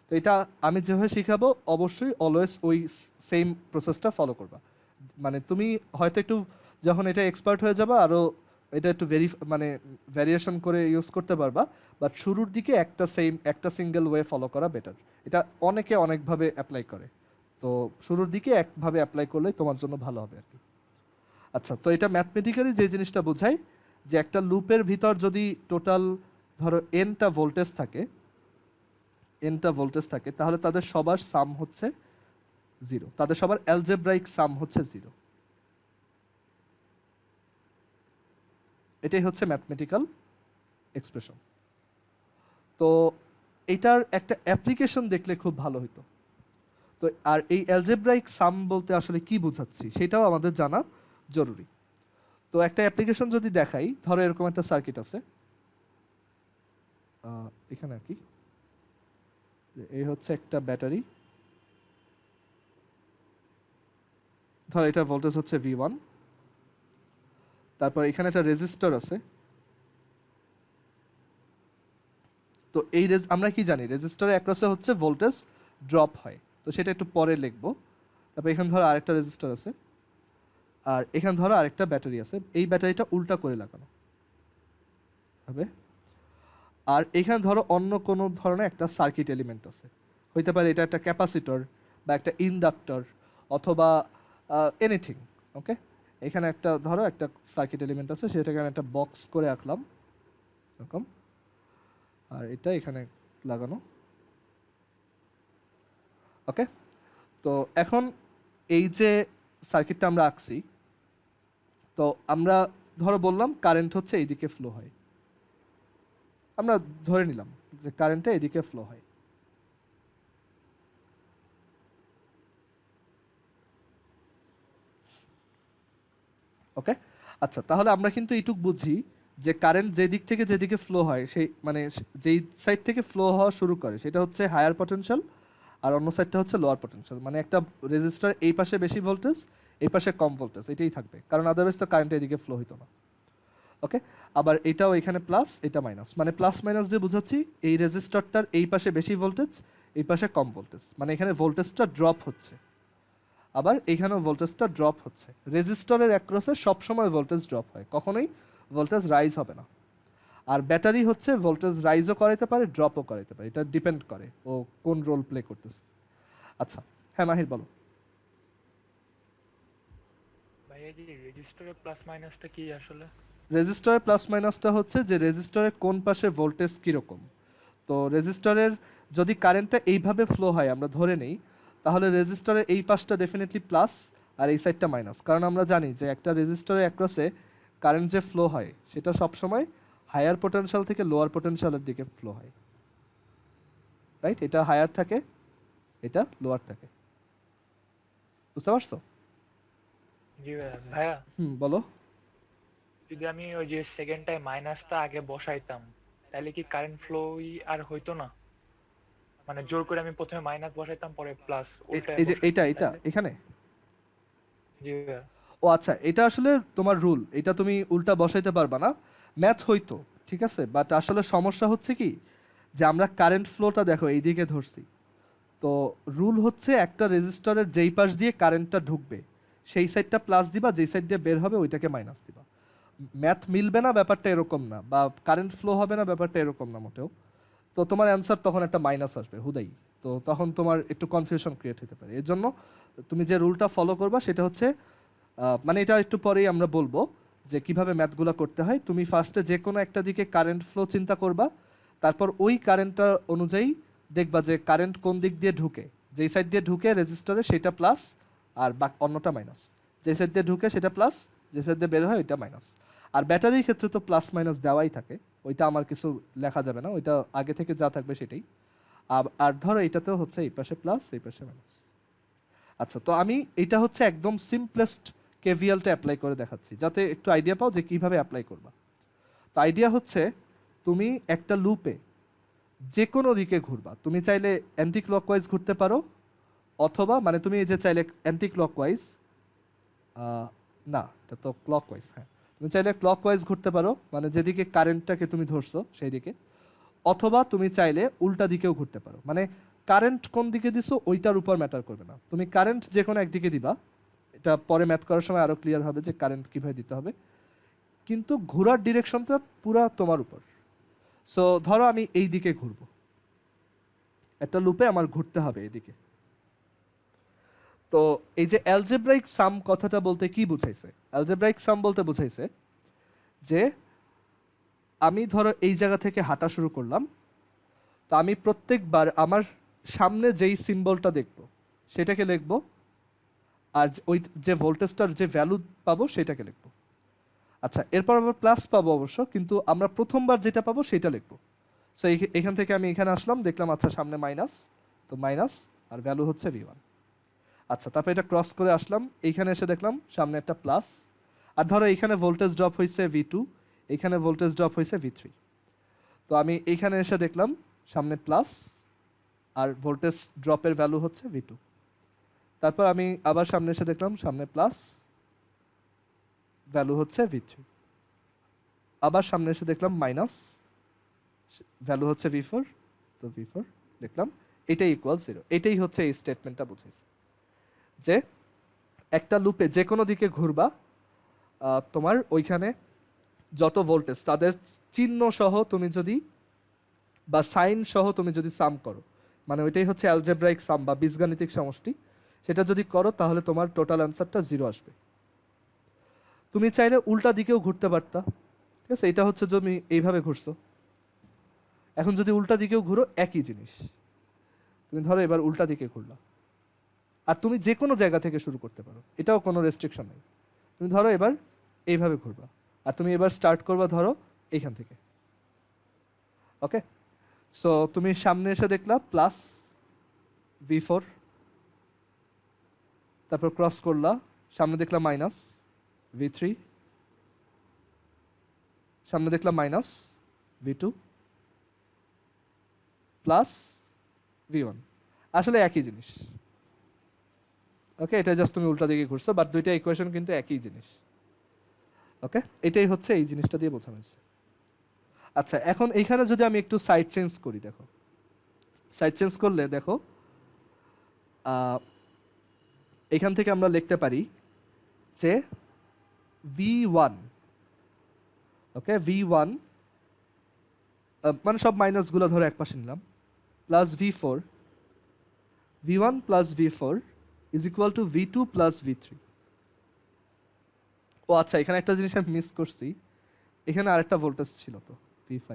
তো এটা আমি যেভাবে শিখাবো অবশ্যই অলওয়েজ ওই সেম প্রসেসটা ফলো করবা। মানে তুমি হয়তো একটু যখন এটা এক্সপার্ট হয়ে যাবে আরও এটা একটু মানে ভ্যারিয়েশন করে ইউজ করতে পারবা, বাট শুরুর দিকে একটা সিঙ্গেল ওয়ে ফলো করা বেটার। এটা অনেকে অনেকভাবে অ্যাপ্লাই করে, তো শুরুর দিকে একভাবে অ্যাপ্লাই করলে তোমার জন্য ভালো হবে আর কি। আচ্ছা, তো এটা ম্যাথমেটিক্যালি যে জিনিসটা বোঝায় যে একটা লুপের ভিতর যদি টোটাল ধরো এনটা ভোল্টেজ থাকে তাহলে তাদের সবার সাম হচ্ছে 0, তাদের সবার অ্যালজেব্রাইক সাম হচ্ছে 0। এটাই হচ্ছে ম্যাথমেটিক্যাল এক্সপ্রেশন। তো এটার একটা অ্যাপ্লিকেশন দেখলে খুব ভালো হতো। তো আর এই অ্যালজেব্রাইক সাম বলতে আসলে কি বোঝাচ্ছি সেটাও আমাদের জানা জরুরি। তো একটা অ্যাপ্লিকেশন যদি দেখাই, ধরো এরকম একটা সার্কিট আছে এখানে আর কি, এই হচ্ছে একটা ব্যাটারি, ধর এটা ভোল্টেজ হচ্ছে V1, তারপর এখানে একটা রেজিস্টর আছে। তো এই আমরা কি জানি রেজিস্টরের অ্যাক্রসে হচ্ছে ভোল্টেজ ড্রপ হয়, তো সেটা একটু পরে লিখবো। তারপর এখানে ধরো আরেকটা রেজিস্টর আছে, আর এখানে ধরো আরেকটা ব্যাটারি আছে, এই ব্যাটারিটা উল্টা করে লাগানো হবে। আর এখানে ধরো অন্য কোনো ধরনের একটা সার্কিট এলিমেন্ট আছে, হইতে পারে এটা একটা ক্যাপাসিটর বা একটা ইন্ডাক্টর অথবা এনিথিং। ওকে, এখানে একটা ধরো একটা সার্কিট এলিমেন্ট আছে, সেটাকে আমি একটা বক্স করে রাখলাম এরকম, আর এটা এখানে লাগানো। ওকে, তো এখন এই যে সার্কিটটা আমরা আঁকছি, তো আমরা ধরো বললাম কারেন্ট হচ্ছে এইদিকে ফ্লো হয়, আমরা ধরে নিলাম যে কারেন্টটা এদিকে ফ্লো হয়। ওকে, আচ্ছা, তাহলে আমরা কিন্তু এইটুক বুঝি যে কারেন্ট যে দিক থেকে যেদিকে ফ্লো হয়, সেই মানে যেই সাইড থেকে ফ্লো হওয়া শুরু করে সেটা হচ্ছে হায়ার পটেনশিয়াল, আর অন্য সাইডটা হচ্ছে লোয়ার পটেনশিয়াল। মানে একটা রেজিস্টার এই পাশে বেশি ভোল্টেজ, এই পাশে কম ভোল্টেজ, এটাই থাকবে, কারণ আদারওয়াইজ তো কারেন্ট এদিকে ফ্লো হতো না। ওকে, আবার এটাও এখানে প্লাস, এটা মাইনাস, মানে প্লাস মাইনাস দিয়ে বুঝাচ্ছি এই রেজিস্টারটার এই পাশে বেশি ভোল্টেজ, এই পাশে কম ভোল্টেজ, মানে এখানে ভোল্টেজটা ড্রপ হচ্ছে, আবার এখানেও ভোল্টেজটা ড্রপ হচ্ছে। রেজিস্টরের অ্যাক্রসে সবসময় ভোল্টেজ ড্রপ হয়, কখনোই ভোল্টেজ রাইজ হবে না। আর ব্যাটারি হচ্ছে ভোল্টেজ রাইজও করাইতে পারে, ড্রপও করাইতে পারে, এটা ডিপেন্ড করে ও কোন রোল প্লে করতেছে। আচ্ছা, হ্যাঁ মাহির বলো। ভাইয়া যে রেজিস্টারের প্লাস মাইনাসটা কি আসলে? রেজিস্টরের প্লাস মাইনাসটা হচ্ছে যে রেজিস্টরের কোন পাশে ভোল্টেজ কীরকম। তো রেজিস্টরের যদি কারেন্টটা এইভাবে ফ্লো হয় আমরা ধরে নেই, তাহলে রেজিস্টরের এই পাশটা ডেফিনেটলি প্লাস আর এই সাইডটা মাইনাস, কারণ আমরা জানি যে একটা রেজিস্টরের অ্যাক্রসে কারেন্ট যে ফ্লো হয় সেটা সবসময় হায়ার পোটেনশিয়াল থেকে লোয়ার পোটেনশিয়ালের দিকে ফ্লো হয়, রাইট? এটা হায়ার থাকে, এটা লোয়ার থাকে, বুঝতে পারছো? জি ভাইয়া, বলো। যদি আমি ওই যে সেকেন্ডটায় মাইনাসটা আগে বসাইতাম তাহলে কি কারেন্ট ফ্লোই আর হইতো না? মানে জোর করে আমি প্রথমে মাইনাস বসাইতাম পরে প্লাস উল্টায় এই যে বসাইতাম, এটা তাইলে? এখানে, জি ভাইয়া। ও আচ্ছা, এটা আসলে তোমার রুল, এটা তুমি উল্টা বসাইতে পারবা না, ম্যাথ হইতো ঠিক আছে, বাট আসলে সমস্যা হচ্ছে কি যে আমরা কারেন্ট ফ্লোটা দেখো এইদিকে ধরছি, তো রুল হচ্ছে একটা রেজিস্টরের যেই পাশ দিয়ে কারেন্টটা ঢুকবে সেই সাইডটা প্লাস দিবা, যেই সাইড দিয়ে বের হবে ওইটাকে মাইনাস দিবা। ম্যাথ মিলবে না ব্যাপারটা এরকম না, বা কারেন্ট ফ্লো হবে না ব্যাপারটা এরকম না মোটেও। তো তোমার অ্যান্সার তখন একটা মাইনাস আসবে হুদাই, তো তখন তোমার একটু কনফিউশন ক্রিয়েট হতে পারে। এর জন্য তুমি যে রুলটা ফলো করবা সেটা হচ্ছে মানে এটা একটু পরেই আমরা বলবো যে কিভাবে ম্যাথগুলো করতে হয়। তুমি ফার্স্টে যে কোনো একটা দিকে কারেন্ট ফ্লো চিন্তা করবা, তারপর ওই কারেন্টটা অনুযায়ী দেখবা যে কারেন্ট কোন দিক দিয়ে ঢুকে, যেই সাইড দিয়ে ঢুকে রেজিস্টারে সেটা প্লাস আর অন্যটা মাইনাস, যে সাইড দিয়ে ঢুকে সেটা প্লাস, যে সাইড দিয়ে বের হয় ওইটা মাইনাস। আর ব্যাটারির ক্ষেত্রে তো প্লাস মাইনাস দেওয়াই থাকে, ওইটা আমার কিছু লেখা যাবে না, ওইটা আগে থেকে যা থাকবে সেটাই। আর ধরো এটাতেও হচ্ছে এই পাশে প্লাস এই পাশে মাইনাস। আচ্ছা, তো আমি এটা হচ্ছে একদম সিম্পলেস্ট কেভিএলটা অ্যাপ্লাই করে দেখাচ্ছি যাতে একটু আইডিয়া পাও যে কিভাবে অ্যাপ্লাই করবা। তো আইডিয়া হচ্ছে তুমি একটা লুপে যে কোনো দিকে ঘুরবা, তুমি চাইলে অ্যান্টি ক্লকওয়াইজ ঘুরতে পারো, অথবা মানে তুমি এই যে চাইলে অ্যান্টি ক্লকওয়াইজ, না এটা তো ক্লকওয়াইজ, হ্যাঁ তুমি চাইলে ক্লকওয়াইজ ঘুরতে পারো মানে যেদিকে কারেন্টটাকে তুমি ধরছো সেই দিকে, অথবা তুমি চাইলে উল্টা দিকেও ঘুরতে পারো, মানে কারেন্ট কোন দিকে দিছো ওইটার উপর ম্যাটার করবে না, তুমি কারেন্ট যে কোনো একদিকে দিবা, এটা পরে ম্যাথ করার সময় আরও ক্লিয়ার হবে যে কারেন্ট কীভাবে দিতে হবে, কিন্তু ঘোরার ডিরেকশনটা পুরা তোমার উপর। সো ধরো আমি এই দিকে ঘুরবো, একটা লুপে আমার ঘুরতে হবে এদিকে। তো এই যে অ্যালজেব্রাইক সাম কথাটা বলতে কি বুঝাইছে, অ্যালজেব্রাইক সাম বলতে বুঝাইছে যে আমি ধরো এই জায়গা থেকে হাঁটা শুরু করলাম, তো আমি প্রত্যেকবার আমার সামনে যেই সিম্বলটা দেখব সেটাকে লিখব, আর ওই যে ভোল্টেজটার যে ভ্যালু পাবো সেটাকে লিখব। আচ্ছা, এরপর আবার প্লাস পাবো অবশ্য, কিন্তু আমরা প্রথমবার যেটা পাবো সেটা লিখবো। সো এখান থেকে আমি এখানে আসলাম, দেখলাম আচ্ছা সামনে মাইনাস, তো মাইনাস আর ভ্যালু হচ্ছে V1। আচ্ছা, তারপর এটা ক্রস করে আসলাম, এইখানে এসে দেখলাম সামনে একটা প্লাস, আর ধরো এইখানে ভোল্টেজ ড্রপ হয়েছে V2, এইখানে ভোল্টেজ ড্রপ হয়েছে V3। তো আমি এইখানে এসে দেখলাম সামনে প্লাস আর ভোল্টেজ ড্রপের ভ্যালু হচ্ছে V2। তারপর আমি আবার সামনে এসে দেখলাম সামনে প্লাস, ভ্যালু হচ্ছে V3। আবার সামনে এসে দেখলাম মাইনাস, ভ্যালু হচ্ছে V4, তো V4 লিখলাম, এটাই ইকুয়াল 0। এটাই হচ্ছে এই স্টেটমেন্টটা বুঝাইছে যে একটা লুপে যে কোনো দিকে ঘুরবা, তোমার ওইখানে যত ভোল্টেজ তাদের চিহ্ন সহ তুমি যদি বা সাইন সহ তুমি যদি সাম করো, মানে ওইটাই হচ্ছে অ্যালজেব্রাইক সাম বা বীজগাণিতিক সমষ্টি, সেটা যদি করো তাহলে তোমার টোটাল অ্যান্সারটা 0 আসবে। তুমি চাইলে উল্টা দিকেও ঘুরতে পারতা, ঠিক আছে, এটা হচ্ছে তুমি এইভাবে ঘুরছো, এখন যদি উল্টা দিকেও ঘুরো একই জিনিস, তুমি ধরো এবার উল্টা দিকে ঘুরলা, আর তুমি যে কোনো জায়গা থেকে শুরু করতে পারো, এটাও কোনো রেস্ট্রিকশন নেই। তুমি ধরো এবার এইভাবে ঘুরবা, আর তুমি এবার স্টার্ট করবা ধরো এইখান থেকে, ওকে। সো তুমি সামনে এসে দেখলা প্লাস V4, তারপর ক্রস করলা, সামনে দেখলা মাইনাস V3, সামনে দেখলাম মাইনাস V2 প্লাস V1, আসলে একই জিনিস, ওকে। এটা জাস্ট তুমি উল্টা দিকে ঘুরছো, বাট দুইটা ইকুয়েশন কিন্তু একই জিনিস, ওকে। এটাই হচ্ছে এই জিনিসটা দিয়ে বোঝানো হয়েছে। আচ্ছা, এখন এইখানে যদি আমি একটু সাইড চেঞ্জ করি, দেখো সাইড চেঞ্জ করলে দেখো এখান থেকে আমরা লিখতে পারি যে V1, ওকে, V1 মানে সব মাইনাসগুলো ধরো এক পাশে নিলাম, plus V4, V1 plus V4 is equal two V2 plus V3। ও আচ্ছা, এখানে একটা জিনিস আমি মিস করছি, এখানে আরেকটা ভোল্টেজ ছিল তো V5,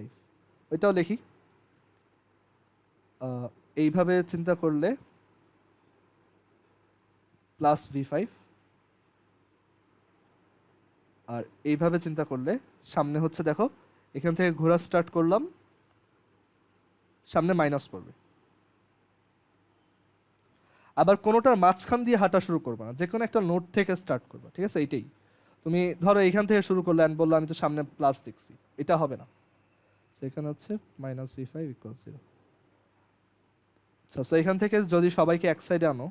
ওইটাও লিখি। এইভাবে চিন্তা করলে প্লাস V5, আর এইভাবে চিন্তা করলে সামনে হচ্ছে দেখো এখান থেকে ঘোরা স্টার্ট করলাম, সামনে মাইনাস পড়বে। আবার কোনোটার মাঝখান দিয়ে হাঁটা শুরু করবে না, যে কোনো একটা নোট থেকে স্টার্ট করবে, ঠিক আছে। এইটাই তুমি ধরো এইখান থেকে শুরু করলে অ্যান্ড বললো আমি তো সামনে প্লাস দেখছি, এটা হবে না। সেখানে হচ্ছে মাইনাস V5 ইকুয়াল 0। আচ্ছা, সো এখান থেকে যদি সবাইকে এক সাইডে আনো,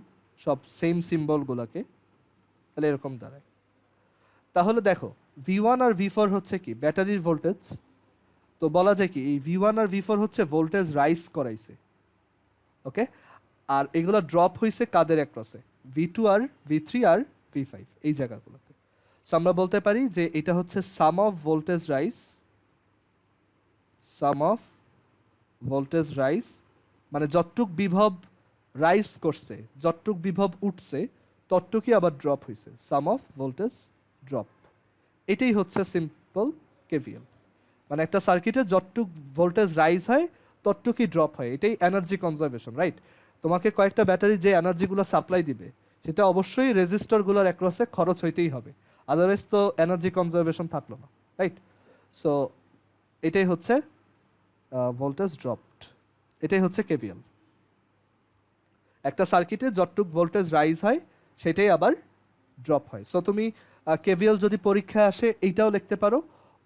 সব সেম সিম্বলগুলোকে, তাহলে এরকম দাঁড়ায়। তাহলে দেখো V1 আর V4 হচ্ছে কি ব্যাটারির ভোল্টেজ, তো বলা যায় কি এই V1 আর V4 হচ্ছে ভোল্টেজ রাইজ করাইছে, ওকে। আর এগুলো ড্রপ হয়েছে কাদের অ্যাক্রসে, V2 আর V3 আর V5 এই জায়গাগুলোতে। সো আমরা বলতে পারি যে এটা হচ্ছে sum of voltage rise, sum of voltage rise, মানে যতটুক বিভব রাইজ করছে, যতটুক বিভব উঠছে ততটুকুই আবার ড্রপ হয়েছে, সাম অফ ভোল্টেজ ড্রপ। এটাই হচ্ছে সিম্পল কেভিএল। মানে একটা সার্কিটে যতটুক ভোল্টেজ রাইজ হয় ততটুকুই ড্রপ হয়, এটাই এনার্জি কনজারভেশন, রাইট? তোমাকে কয়েকটা ব্যাটারি যে এনার্জিগুলো সাপ্লাই দিবে সেটা অবশ্যই রেজিস্টরগুলোর অ্যাক্রসে খরচ হইতেই হবে, আদারওয়াইজ তো এনার্জি কনজারভেশন থাকলো না, রাইট? সো এটাই হচ্ছে ভোল্টেজ ড্রপড, এটাই হচ্ছে কেভিএল। একটা সার্কিটে যতটুক ভোল্টেজ রাইজ হয় সেটাই আবার ড্রপ হয়। সো তুমি কেভিএল যদি পরীক্ষায় আসে এইটাও লিখতে পারো,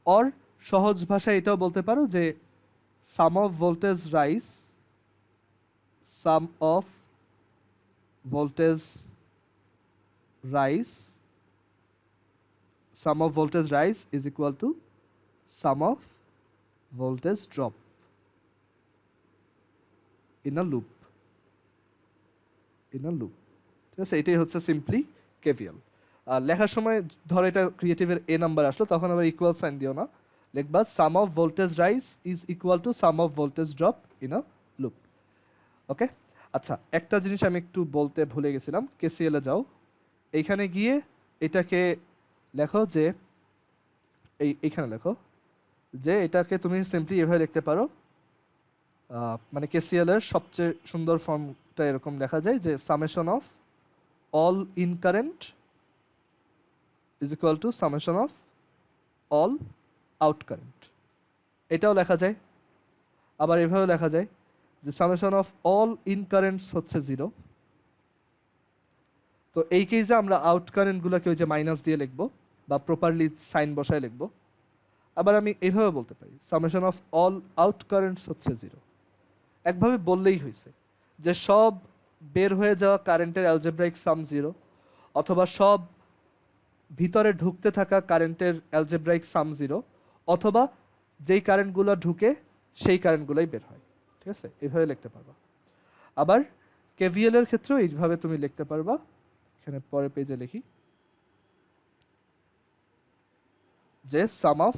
অর সহজ ভাষায় এটাও বলতে পারো যে sum of voltage rise, sum of voltage rise, sum of voltage rise is equal to sum of voltage drop in a loop, in a loop. ঠিক আছে, এটাই হচ্ছে সিম্পলি কেভিএল। আর লেখার সময় ধরো এটা ক্রিয়েটিভের এ নাম্বার আসলো, তখন আবার ইকুয়াল সাইন দিও না, লিখবা sum of voltage rise is equal to sum of voltage drop in a loop. Okay, আচ্ছা একটা জিনিস আমি একটু বলতে ভুলে গেছিলাম, কেসিএল এ যাও, এইখানে গিয়ে এটাকে লেখো যে এইখানে লেখো যে এটাকে তুমি সিম্পলি এভাবে লিখতে পারো, মানে কেসিএল এর সবচেয়ে সুন্দর ফর্মটা এরকম লেখা যায় যে summation of all in current is equal to summation of all out current, এটাও লেখা যায়। আবার এভাবেও লেখা যায় যে summation of all in currents হচ্ছে 0। তো এই কেসে আমরা আউট কারেন্ট গুলোকে ওই যে মাইনাস দিয়ে লিখবো বা প্রপারলি সাইন বসায় লিখবো। আবার আমি এইভাবে বলতে পারি summation of all out currents হচ্ছে 0। একভাবে বললেই হয়েছে যে সব বের হয়ে যাওয়া কারেন্টের অ্যালজেব্রাইক সাম 0, অথবা সব ভিতরে ঢুকতে থাকা কারেন্টের অ্যালজেব্রাইক সাম 0, অথবা যেই কারেন্টগুলো ঢুকে সেই কারেন্টগুলোই বের হয়। ঠিক আছে, এইভাবে লিখতে পারবা। আবার কেভিএল এর ক্ষেত্রেও এইভাবে তুমি লিখতে পারবা, এখানে পরের পেজে লিখি যে সাম অফ,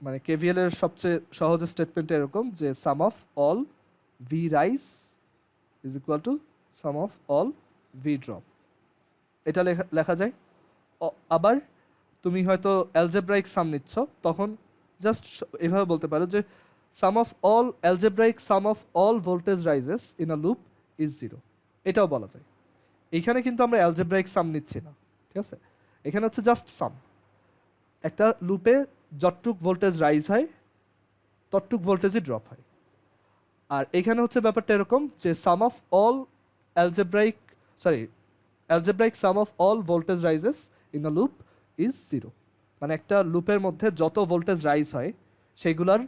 মানে কেভিএল এর সবচেয়ে সহজ স্টেটমেন্ট এরকম যে sum of all V rise is equal to sum of all v drop, এটা লেখা যায়। আবার তুমি হয়তো অ্যালজেব্রাইক সাম নিচ্ছ, তখন জাস্ট এভাবে বলতে পারো যে sum of all algebraic sum of all voltage rises in a loop is 0, এটাও বলা যায়। এইখানে কিন্তু আমরা অ্যালজেব্রাইক সাম নিচ্ছি না, ঠিক আছে? এখানে হচ্ছে জাস্ট সাম, একটা লুপে যতটুক ভোল্টেজ রাইজ হয় ততটুক ভোল্টেজই ড্রপ হয়। আর এখানে হচ্ছে ব্যাপারটা এরকম যে sum of all algebraic sum of all voltage rises in a loop is 0, মানে একটা লুপের মধ্যে যত ভোল্টেজ রাইজ হয় সেগুলোর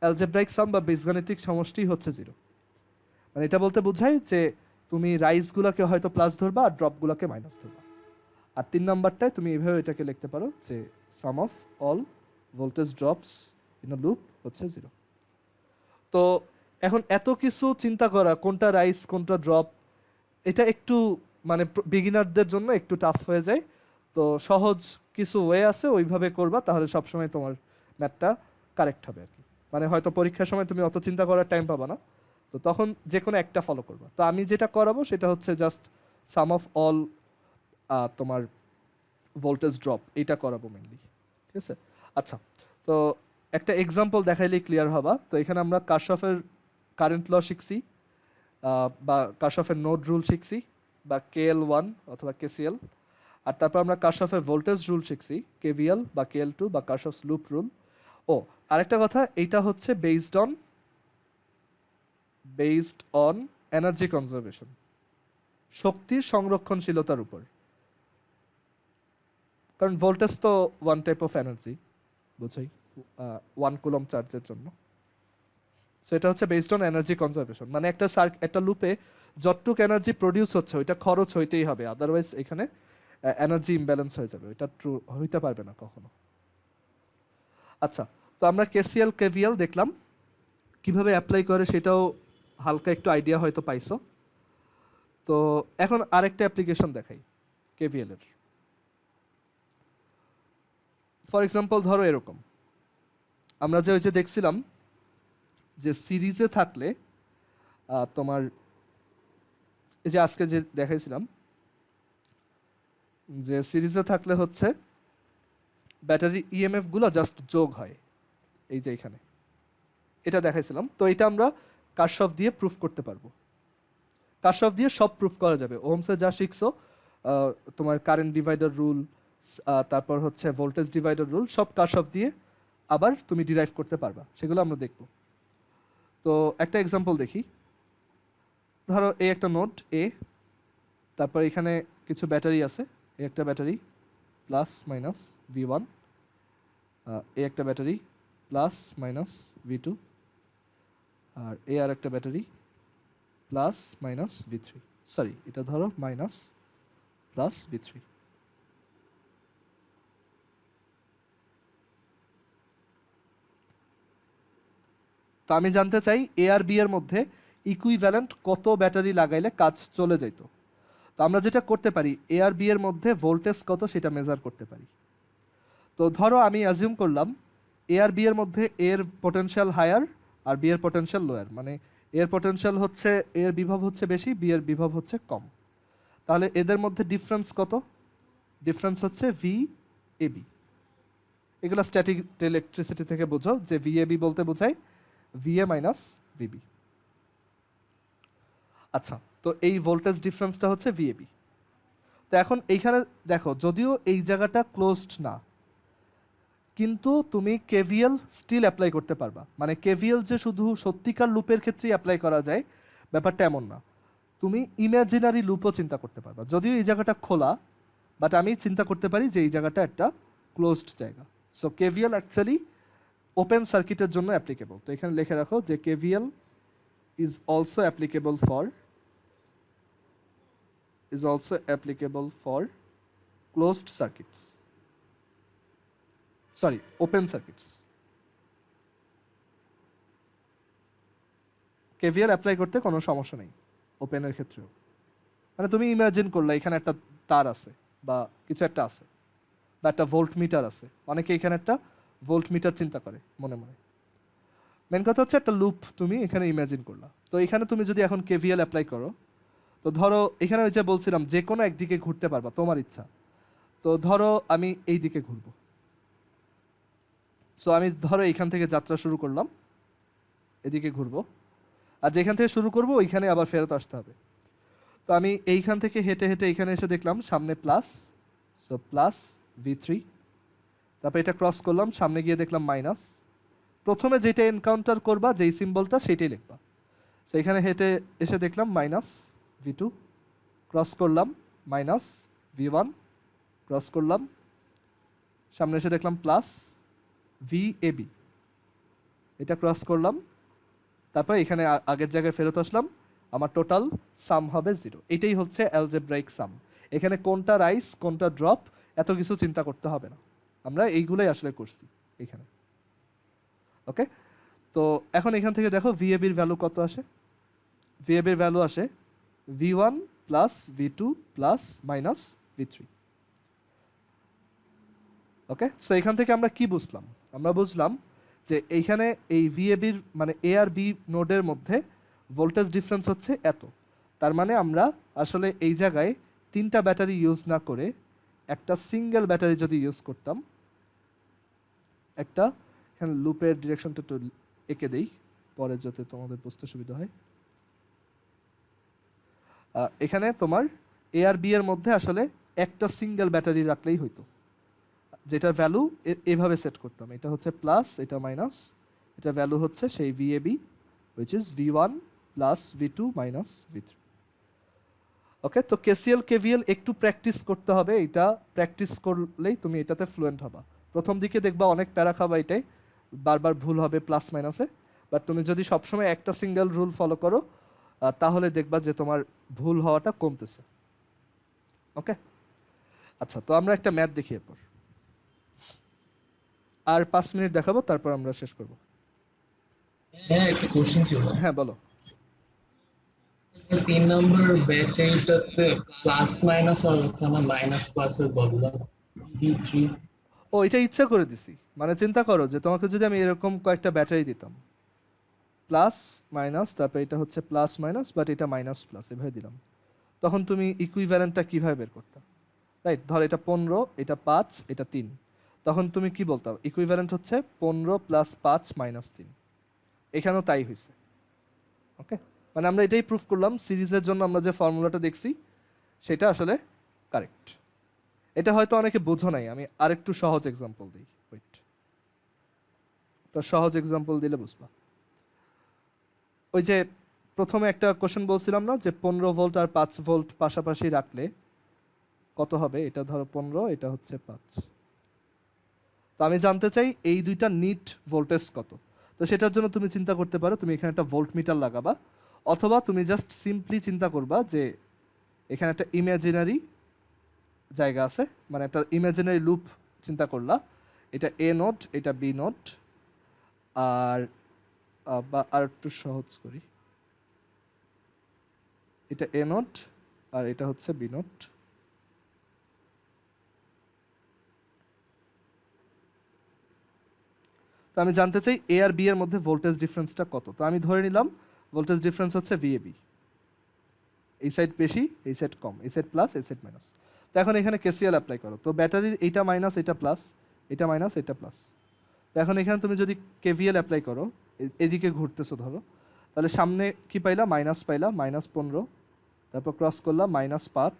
অ্যালজেব্রাইক সাম বা বীজগাণিতিক সমষ্টি হচ্ছে 0। মানে এটা বলতে বোঝায় যে তুমি রাইজগুলোকে হয়তো প্লাস ধরবা আর ড্রপগুলোকে মাইনাস ধরবা। আর 3 নাম্বারটায় তুমি এইভাবে এটাকে লিখতে পারো যে sum of all voltage drops in a loop হচ্ছে 0। তো এখন এত কিছু চিন্তা করা কোনটা রাইজ কোনটা ড্রপ, এটা একটু মানে বিগিনারদের জন্য একটু টাফ হয়ে যায়। তো সহজ কিছু ওয়ে আছে, ওইভাবে করবা, তাহলে সবসময় তোমার ম্যাথটা কারেক্ট হবে আর কি। মানে হয়তো পরীক্ষার সময় তুমি অত চিন্তা করার টাইম পাবা না, তো তখন যে কোনো একটা ফলো করবা। তো আমি যেটা করাবো সেটা হচ্ছে জাস্ট সাম অফ অল তোমার ভোল্টেজ ড্রপ, এটা করাবো মেনলি। ঠিক আছে, আচ্ছা তো একটা এক্সাম্পল দেখাইলেই ক্লিয়ার হবা। তো এখানে আমরা কারশফের কারেন্ট ল শিখছি, বা কারশফের নোড রুল শিখছি, বা KL1 অথবা KCL। আর তারপর আমরা কারশফের ভোল্টেজ রুল শিখছি, KVL বা KL2 বা কারশফস লুপ রুল। ও আরেকটা কথা, এইটা হচ্ছে বেসড অন এনার্জি কনজারভেশন, শক্তির সংরক্ষণশীলতার উপর। কারণ ভোল্টেজ তো ওয়ান টাইপ অফ এনার্জি, বুঝাই 1 কুলম চার্জের জন্য। সো এটা হচ্ছে বেসড অন এনার্জি কনজারভেশন, মানে একটা লুপে যতটুক এনার্জি প্রডিউস হচ্ছে ওইটা খরচ হইতেই হবে, আদারওয়াইজ এখানে এনার্জি ইমব্যালেন্স হয়ে যাবে, ওইটা ট্রু হইতে পারবে না কখনো। আচ্ছা, তো আমরা KCL KVL দেখলাম, কিভাবে অ্যাপ্লাই করে সেটাও হালকা একটু আইডিয়া হয়তো পাইছো। তো এখন আরেকটা অ্যাপ্লিকেশন দেখাই KVL এর। ফর এক্সাম্পল ধরো এরকম, আমরা যে ওই যে দেখছিলাম যে সিরিজে থাকলে তোমার এই যে আজকে যে দেখাইছিলাম যে সিরিজে থাকলে হচ্ছে ব্যাটারি ইএমএফ গুলো জাস্ট যোগ হয় এই যে এখানে, এটা দেখাইছিলাম। তো এটা আমরা কারশফ দিয়ে প্রুফ করতে পারবো। কারশফ দিয়ে সব প্রুফ করা যাবে। ওহমসে যা শিখছো, তোমার কারেন্ট ডিভাইডার রুল, তারপর হচ্ছে ভোল্টেজ ডিভাইডার রুল, সব কারশফ দিয়ে আবার তুমি ডিরাইভ করতে পারবা, সেগুলো আমরা দেখব। তো একটা এক্সাম্পল দেখি। ধরো এই একটা নোড এ, তারপর এখানে কিছু ব্যাটারি আছে, এই একটা ব্যাটারি প্লাস মাইনাস V1, এই একটা ব্যাটারি প্লাস মাইনাস V2, আর এই আর একটা battery plus minus V3, sorry এটা ধরো মাইনাস প্লাস V3। তো আমি জানতে চাই এ আর বি এর মধ্যে ইকুইভ্যালেন্ট কত ব্যাটারি লাগাইলে কাজ চলে যেত। তো আমরা যেটা করতে পারি, এ আর বি এর মধ্যে ভোল্টেজ কত সেটা মেজার করতে পারি। তো ধরো আমি অ্যাজিউম করলাম এ আর বি এর মধ্যে এর পটেনশিয়াল হায়ার আর বি এর পটেনশিয়াল লোয়ার, মানে এর পটেনশিয়াল হচ্ছে, এর বিভব হচ্ছে বেশি, বি এর বিভব হচ্ছে কম। তাহলে এদের মধ্যে ডিফারেন্স কত? ডিফারেন্স হচ্ছে ভি এ বি। এগুলো স্ট্যাটিক ইলেকট্রিসিটি থেকে বোঝো যে ভি এ বি বলতে বোঝায় ভিএ মাইনাস ভিবি। আচ্ছা, তো এই ভোল্টেজ ডিফারেন্সটা হচ্ছে ভিএবি। তো এখন এইখানে দেখো, যদিও এই জায়গাটা ক্লোজড না, কিন্তু তুমি কেভিএল স্টিল অ্যাপ্লাই করতে পারবা। মানে কেভিএল যে শুধু সত্যিকার লুপের ক্ষেত্রেই অ্যাপ্লাই করা যায় ব্যাপারটা এমন না, তুমি ইমাজিনারি লুপও চিন্তা করতে পারবা। যদিও এই জায়গাটা খোলা, বাট আমি চিন্তা করতে পারি যে এই জায়গাটা একটা ক্লোজড জায়গা। সো কেভিএল অ্যাকচুয়ালি ওপেন সার্কিটের জন্য অ্যাপ্লিকেবল। তো এখানে লিখে রাখো যে KVL is also applicable for closed circuits, sorry, open circuits. KVL apply করতে কোনো সমস্যা নেই ওপেনের ক্ষেত্রেও। মানে তুমি ইমাজিন করলে এখানে একটা তার আছে বা কিছু একটা আছে, বা একটা ভোল্ট মিটার আছে। অনেকে এখানে একটা ভোল্ট মিটার চিন্তা করে মনে মনে। মেন কথা হচ্ছে একটা লুপ তুমি এখানে ইমাজিন করলা। তো এখানে তুমি যদি এখন কেভিএল অ্যাপ্লাই করো, তো ধরো এখানে ওই যে বলছিলাম যে কোনো একদিকে ঘুরতে পারবা, তোমার ইচ্ছা। তো ধরো আমি এই দিকে ঘুরবো। সো আমি ধরো এইখান থেকে যাত্রা শুরু করলাম, এদিকে ঘুরবো, আর যেখান থেকে শুরু করবো ওইখানে আবার ফেরত আসতে হবে। তো আমি এইখান থেকে হেঁটে হেঁটে এখানে এসে দেখলাম সামনে প্লাস, সো প্লাস V3। তারপর এটা ক্রস করলাম, সামনে গিয়ে দেখলাম মাইনাস। প্রথমে যেটা এনকাউন্টার করবা, যেই সিম্বলটা সেটাই লিখবা। সো এখানে হেঁটে এসে দেখলাম মাইনাস V2, ক্রস করলাম মাইনাস V1, ক্রস করলাম, সামনে এসে দেখলাম প্লাস VAB, এটা ক্রস করলাম, তারপর এখানে আগের জায়গায় ফেরত আসলাম। আমার টোটাল সাম হবে 0। এটাই হচ্ছে অ্যালজেব্রাইক সাম। এখানে কোনটা রাইস কোনটা ড্রপ এত কিছু চিন্তা করতে হবে না, আমরা এইগুলোই আসলে করছি এখানে। ওকে, তো এখন এখান থেকে দেখো ভিএবির ভ্যালু কত আসে। ভিএবির ভ্যালু আসে V1 plus V2 plus minus V3। ওকে, সো এখান থেকে আমরা কি বুঝলাম? আমরা বুঝলাম যে এইখানে এই ভিএবির মানে এ আর বি নোডের মধ্যে ভোল্টেজ ডিফারেন্স হচ্ছে এত। তার মানে আমরা আসলে এই জায়গায় 3টা ব্যাটারি ইউজ না করে একটা সিঙ্গেল ব্যাটারি যদি ইউজ করতাম, একটা এখানে লুপের ডিরেকশনটা একটু এঁকে দেই পরে যাতে তোমাদের বুঝতে সুবিধা হয়। এখানে তোমার এ আর বি এর মধ্যে আসলে একটা সিঙ্গেল ব্যাটারি রাখলেই হইতো, যেটার ভ্যালু এভাবে সেট করতাম। এটা হচ্ছে প্লাস, এটা মাইনাস, এটা ভ্যালু হচ্ছে সেই ভিএবি which is V1 plus V2 minus V3। ওকে, তো কেসিএল কেভিএল একটু প্র্যাকটিস করতে হবে। এটা প্র্যাকটিস করলেই তুমি এটাতে ফ্লুয়েন্ট হবা। প্রথম দিকে দেখবা অনেক প্যারা খাবা, এটাই বারবার ভুল হবে প্লাস মাইনাসে। বাট তুমি যদি সবসময় একটা সিঙ্গেল রুল ফলো করো, তাহলে দেখবা যে তোমার ভুল হওয়াটা কমতেছে। ওকে, আচ্ছা, তো আমরা একটা ম্যাথ দেখি এরপর, আর 5 মিনিট দেখাবো, তারপর আমরা শেষ করব। হ্যাঁ, একটা কোশ্চেন ছিল। হ্যাঁ বলো। 3 নম্বর ব্যাটারিটাতে প্লাস মাইনাস আর হচ্ছে আমার মাইনাস প্লাসের বদলে B3। ও, এটা ইচ্ছা করে দিছি। মানে চিন্তা করো যে তোমাকে যদি আমি এরকম কয়েকটা ব্যাটারি দিতাম, প্লাস মাইনাস, তারপর এটা হচ্ছে প্লাস মাইনাস, বাট এটা মাইনাস প্লাস, এভাবে দিলাম, তখন তুমি ইকুইভ্যালেন্টটা কীভাবে বের করতে? রাইট, ধর এটা 15, এটা 5, এটা 3। তখন তুমি কি বলতাম ইকুইভ্যালেন্ট হচ্ছে 15 প্লাস 5 মাইনাস 3। এখানেও তাই হয়েছে। ওকে, মানে আমরা এটাই প্রুফ করলাম সিরিজের জন্য আমরা যে ফর্মুলাটা দেখছি সেটা আসলে কারেক্ট। এটা হয়তো অনেকে বোঝো নাই, আমি আরেকটু সহজ এক্সাম্পল দিই। ওয়েট, তো সহজ এক্সাম্পল দিলে বুঝবা। ওই যে প্রথমে একটা কোশ্চেন বলছিলাম না যে 15 ভোল্ট আর 5 ভোল্ট পাশাপাশি রাখলে কত হবে, এটা ধরো 15, এটা হচ্ছে 5। তো আমি জানতে চাই এই দুইটা নিট ভোল্টেজ কত। তো সেটার জন্য তুমি চিন্তা করতে পারো তুমি এখানে একটা ভোল্ট মিটার লাগাবা, অথবা তুমি জাস্ট সিম্পলি চিন্তা করবা যে এখানে একটা ইমাজিনারি জায়গা আছে, মানে একটা ইমাজিনারি লুপ চিন্তা করলা, এটা এ নোড, এটা বি নোড, আর বা আর একটু সহজ করি, এটা এ নোড আর এটা হচ্ছে বি নোড। তো আমি জানতে চাই এ আর বি এর মধ্যে ভোল্টেজ ডিফারেন্সটা কত। তো আমি ধরে নিলাম ভোল্টেজ ডিফারেন্স হচ্ছে ভিএবি, এই সাইড বেশি এই সাইড কম, এই সাইড প্লাস এই সাইড মাইনাস। তো এখন এখানে কেসিএল অ্যাপ্লাই করো, তো ব্যাটারির এইটা মাইনাস এটা প্লাস, এটা মাইনাস এটা প্লাস। তো এখন এখানে তুমি যদি কেভিএল অ্যাপ্লাই করো, এদিকে ঘুরতেছো ধরো, তাহলে সামনে কি পাইলা, মাইনাস পাইলা, -15, তারপর ক্রস করলা -5,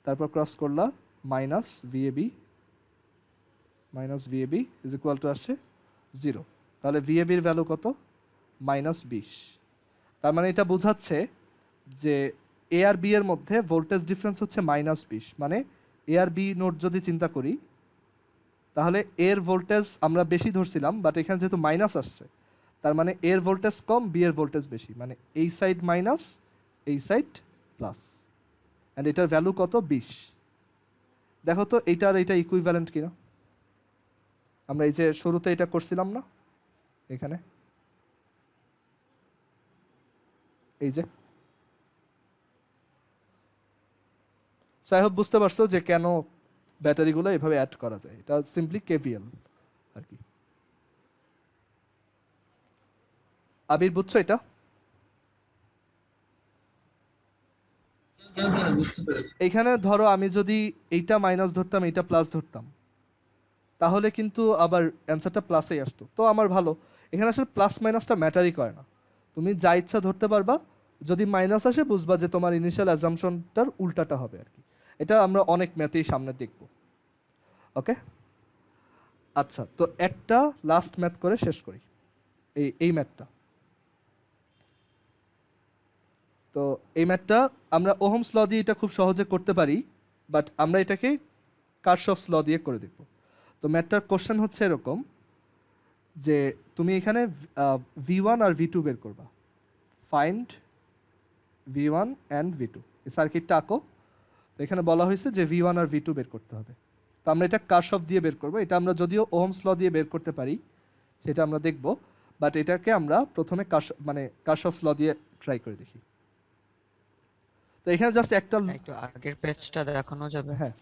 তারপর ক্রস করলা মাইনাস ভিএবি ইজ ইকুয়াল টু আসছে 0। তাহলে ভিএবির ভ্যালু কত, -20। তার মানে এটা বোঝাচ্ছে যে এ আর বি এর মধ্যে ভোল্টেজ ডিফারেন্স হচ্ছে -20। মানে এ আর বি নোট যদি চিন্তা করি তাহলে এর ভোল্টেজ আমরা বেশি ধরছিলাম, বাট এখানে যেহেতু মাইনাস আসছে তার মানে এর ভোল্টেজ কম, বি এর ভোল্টেজ বেশি, মানে এই সাইড মাইনাস এই সাইড প্লাস, অ্যান্ড এটার ভ্যালু কত, 20। দেখো তো এইটা আর এইটা ইকুইভ্যালেন্ট কিনা। আমরা এই যে শুরুতে এটা করছিলাম না এখানে, এই যে আই হোপ বুঝতে পারছো যে কেন ব্যাটারিগুলো এভাবে অ্যাড করা যায়। এটা সিম্পলি কেভিএল আর কি। আবির বুঝছো এটা? হ্যাঁ হ্যাঁ বুঝতে পেরেছি। এইখানে ধরো আমি যদি এইটা মাইনাস ধরতাম এইটা প্লাস ধরতাম তাহলে কিন্তু আবার অ্যান্সারটা প্লাসেই আসতো। তো আমার ভালো, এখানে আসলে প্লাস মাইনাসটা ম্যাটারই করে না, তুমি যা ইচ্ছা ধরতে পারবা। যদি মাইনাস আসে বুঝবা যে তোমার ইনিশিয়াল অ্যাজাম্পশনটার উল্টাটা হবে আর কি। এটা আমরা অনেক ম্যাথেই সামনে দেখব। ওকে, আচ্ছা, তো একটা লাস্ট ম্যাথ করে শেষ করি, এই ম্যাথটা। তো এই ম্যাথটা আমরা ওহমস ল দিয়ে এটা খুব সহজে করতে পারি, বাট আমরা এটাকে কারশফস ল দিয়ে করে দেখব। তো ম্যাথটার কোশ্চেন হচ্ছে এরকম যে তুমি এখানে V1 আর V2 বের করবা, ফাইন্ড V1 অ্যান্ড V2। এই সার্কিটটা আঁকো। তো এখানে বলা হয়েছে যে V1 আর V2 বের করতে হবে। তো আমরা এটা কারশফ দিয়ে বের করব। এটা আমরা যদিও ওহমস ল দিয়ে বের করতে পারি সেটা আমরা দেখব, বাট এটাকে আমরা প্রথমে কারশফস ল দিয়ে ট্রাই করে দেখি। তো এখানে জাস্ট একটা, একটু আগের পেজটা দেখানো যাবে? হ্যাঁ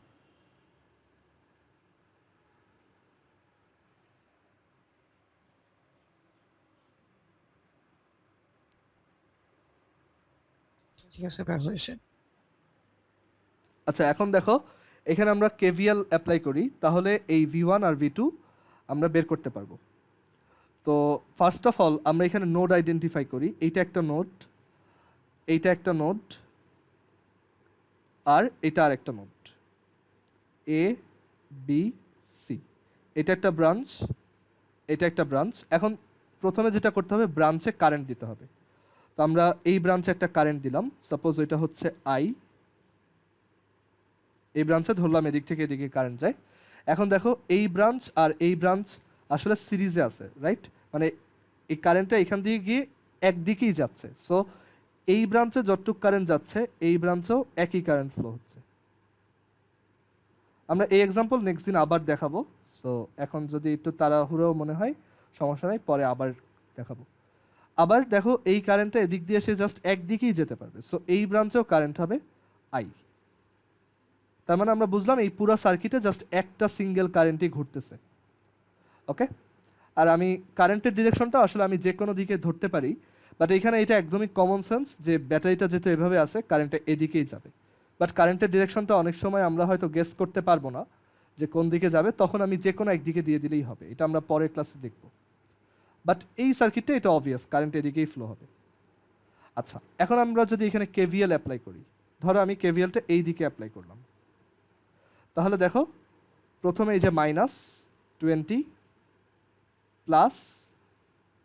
ঠিক আছে, বের হয়েছে। আচ্ছা, এখন দেখো এখানে আমরা কেভিএল অ্যাপ্লাই করি, তাহলে এই V1 আর V2 আমরা বের করতে পারবো। তো ফার্স্ট অফ অল আমরা এখানে নোড আইডেন্টিফাই করি। এইটা একটা নোড, এইটা একটা নোড, আর এটা আর একটা নোড, এ বি সি। এটা একটা ব্রাঞ্চ, এটা একটা ব্রাঞ্চ। এখন প্রথমে যেটা করতে হবে ব্রাঞ্চে কারেন্ট দিতে হবে। তো আমরা এই ব্রাঞ্চে একটা কারেন্ট দিলাম, সাপোজ এটা হচ্ছে আই। এই ব্রাঞ্চে ধরলাম এদিক থেকে এদিকে কারেন্ট যায়। এখন দেখো এই ব্রাঞ্চ আর এই ব্রাঞ্চ আসলে সিরিজে আছে, রাইট? মানে এই কারেন্টটা এখান দিয়ে গিয়ে একদিকেই যাচ্ছে। সো এই ব্রাঞ্চে যতটুক কারেন্ট যাচ্ছে এই ব্রাঞ্চেও একই কারেন্ট ফ্লো হচ্ছে। আমরা এই এক্সাম্পল নেক্সট দিন আবার দেখাবো। সো এখন যদি একটু তাড়াহুড়ো মনে হয় সমস্যা নাই, পরে আবার দেখাবো। আবার দেখো এই কারেন্টটা এদিক দিয়ে এসে জাস্ট একদিকেই যেতে পারবে। সো এই ব্রাঞ্চেও কারেন্ট হবে আই। তার মানে আমরা বুঝলাম এই পুরো সার্কিটে জাস্ট একটা সিঙ্গেল কারেন্টই ঘুরতেছে। ওকে, আর আমি কারেন্টের ডিরেকশনটা আসলে আমি যে কোনো দিকে ধরতে পারি, বাট এখানে এটা একদমই কমন সেন্স যে ব্যাটারিটা যেহেতু এভাবে আছে কারেন্টটা এদিকেই যাবে। বাট কারেন্টের ডিরেকশনটা অনেক সময় আমরা হয়তো গেস করতে পারবো না, যে কোন দিকে যাবে, তখন আমি যে কোনো একদিকে দিয়ে দিলেই হবে। এটা আমরা পরের ক্লাসে দেখব। বাট এই সার্কিটটা এটা অবভিয়াস, কারেন্ট এদিকেই ফ্লো হবে। আচ্ছা, এখন আমরা যদি এখানে কেভিএল অ্যাপ্লাই করি, ধরো আমি কেভিএলটা এই দিকে অ্যাপ্লাই করলাম, তাহলে দেখো প্রথমে এই যে -20 প্লাস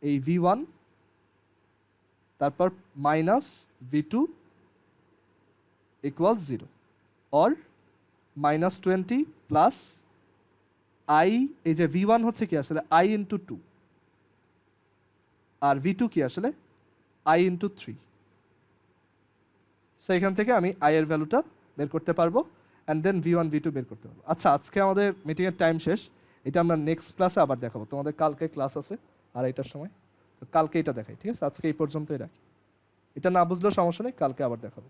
এই V1, তারপর -V2 equals 0, or -20 plus I, এই যে V1 হচ্ছে কি আসলে I into 2, আর V2 কি আসলে I into 3। সো এখান থেকে আমি I এর ভ্যালুটা বের করতে পারবো, অ্যান্ড দেন V1 V2 বের করতে পারবো। আচ্ছা, আজকে আমাদের মিটিংয়ের টাইম শেষ, এটা আমরা নেক্সট ক্লাসে আবার দেখাবো। তোমাদের কালকে ক্লাস আছে 2:30টার সময়, তো কালকে এটা দেখাই, ঠিক আছে? আজকে এই পর্যন্তই রাখি। এটা না বুঝলেও সমস্যা নেই, কালকে আবার দেখাবো।